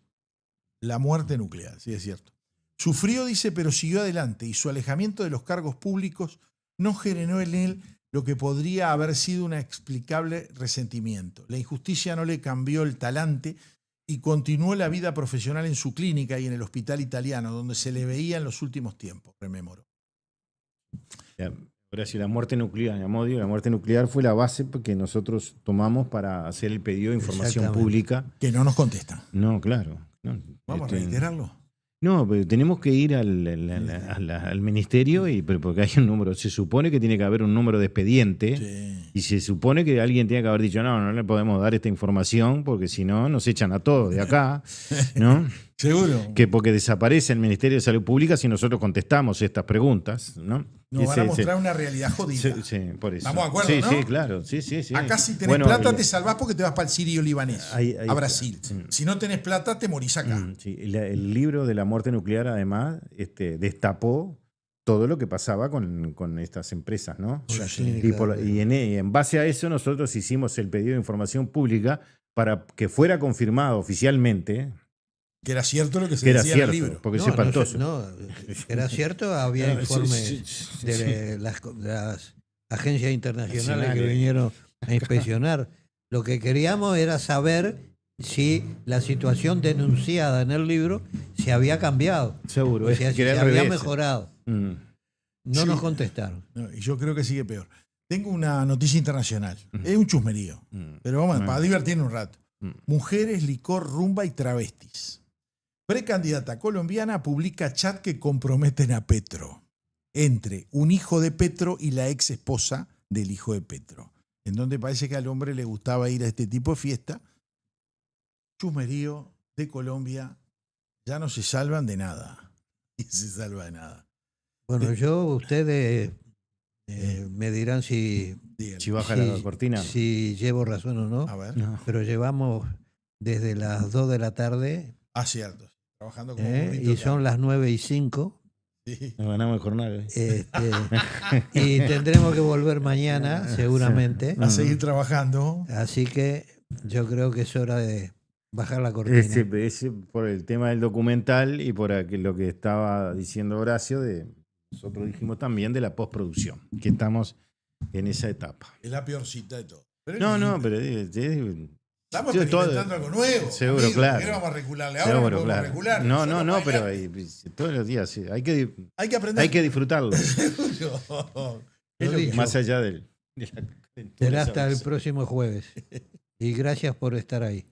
La muerte nuclear, sí, es cierto. Sufrió, dice, pero siguió adelante y su alejamiento de los cargos públicos no generó en él lo que podría haber sido un explicable resentimiento. La injusticia no le cambió el talante y continuó la vida profesional en su clínica y en el hospital italiano, donde se le veía en los últimos tiempos, rememoró. Ahora sí, la muerte nuclear, Amodio, la muerte nuclear fue la base que nosotros tomamos para hacer el pedido de información pública. Que no nos contestan. No, claro. No, ¿Vamos a reiterarlo? No, pero tenemos que ir al ministerio, porque hay un número, se supone que tiene que haber un número de expediente, sí. Y se supone que alguien tiene que haber dicho, no le podemos dar esta información porque si no nos echan a todos de acá, ¿no? Seguro. Que porque desaparece el Ministerio de Salud Pública si nosotros contestamos estas preguntas, ¿no? Nos van a mostrar una realidad jodida. Sí, por eso. ¿Estamos de acuerdo, sí, no? Sí, claro. Sí. Acá si tenés plata te salvás porque te vas para el Sirio libanés, a Brasil. Si no tenés plata te morís acá. Sí. El libro de la muerte nuclear además destapó todo lo que pasaba con estas empresas, ¿no? Sí, y en base a eso nosotros hicimos el pedido de información pública para que fuera confirmado oficialmente. Que era cierto lo que se decía en el libro. Porque es espantoso. No, era cierto, había informes de las agencias internacionales que vinieron a inspeccionar. Lo que queríamos era saber si la situación denunciada en el libro se había cambiado. Seguro. Si se había mejorado. No nos contestaron. No, y yo creo que sigue peor. Tengo una noticia internacional. Es un chusmerío. Pero vamos, para divertirnos un rato. Mujeres, licor, rumba y travestis. Precandidata colombiana publica chat que comprometen a Petro. Entre un hijo de Petro y la ex esposa del hijo de Petro. En donde parece que al hombre le gustaba ir a este tipo de fiesta. Chusmerío de Colombia. Ya no se salvan de nada. Y se salva de nada. Bueno, ustedes me dirán si baja la cortina. Si llevo razón o no. A ver. No. Pero llevamos desde las 2 de la tarde. Cierto. Trabajando como y son las 9:05. Sí. Nos ganamos el jornal. Y tendremos que volver mañana, seguramente. A seguir trabajando. Así que yo creo que es hora de bajar la cortina. Ese por el tema del documental y por lo que estaba diciendo Horacio, nosotros dijimos también de la postproducción, que estamos en esa etapa. Es la peorcita de todo. Pero estamos experimentando algo nuevo. Seguro, amigo, claro. ¿Por qué no vamos a recularle ahora? Seguro, no claro. Recular, No, pero todos los días hay que aprender. Hay que disfrutarlo. Más allá del... Será hasta el próximo jueves. Y gracias por estar ahí.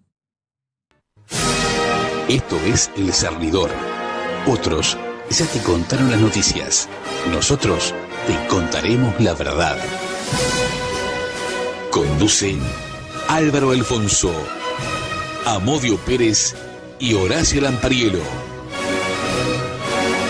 Esto es El Cernidor. Otros ya te contaron las noticias. Nosotros te contaremos la verdad. Conducen Álvaro Alfonso, Amodio Pérez y Horacio Lampariello.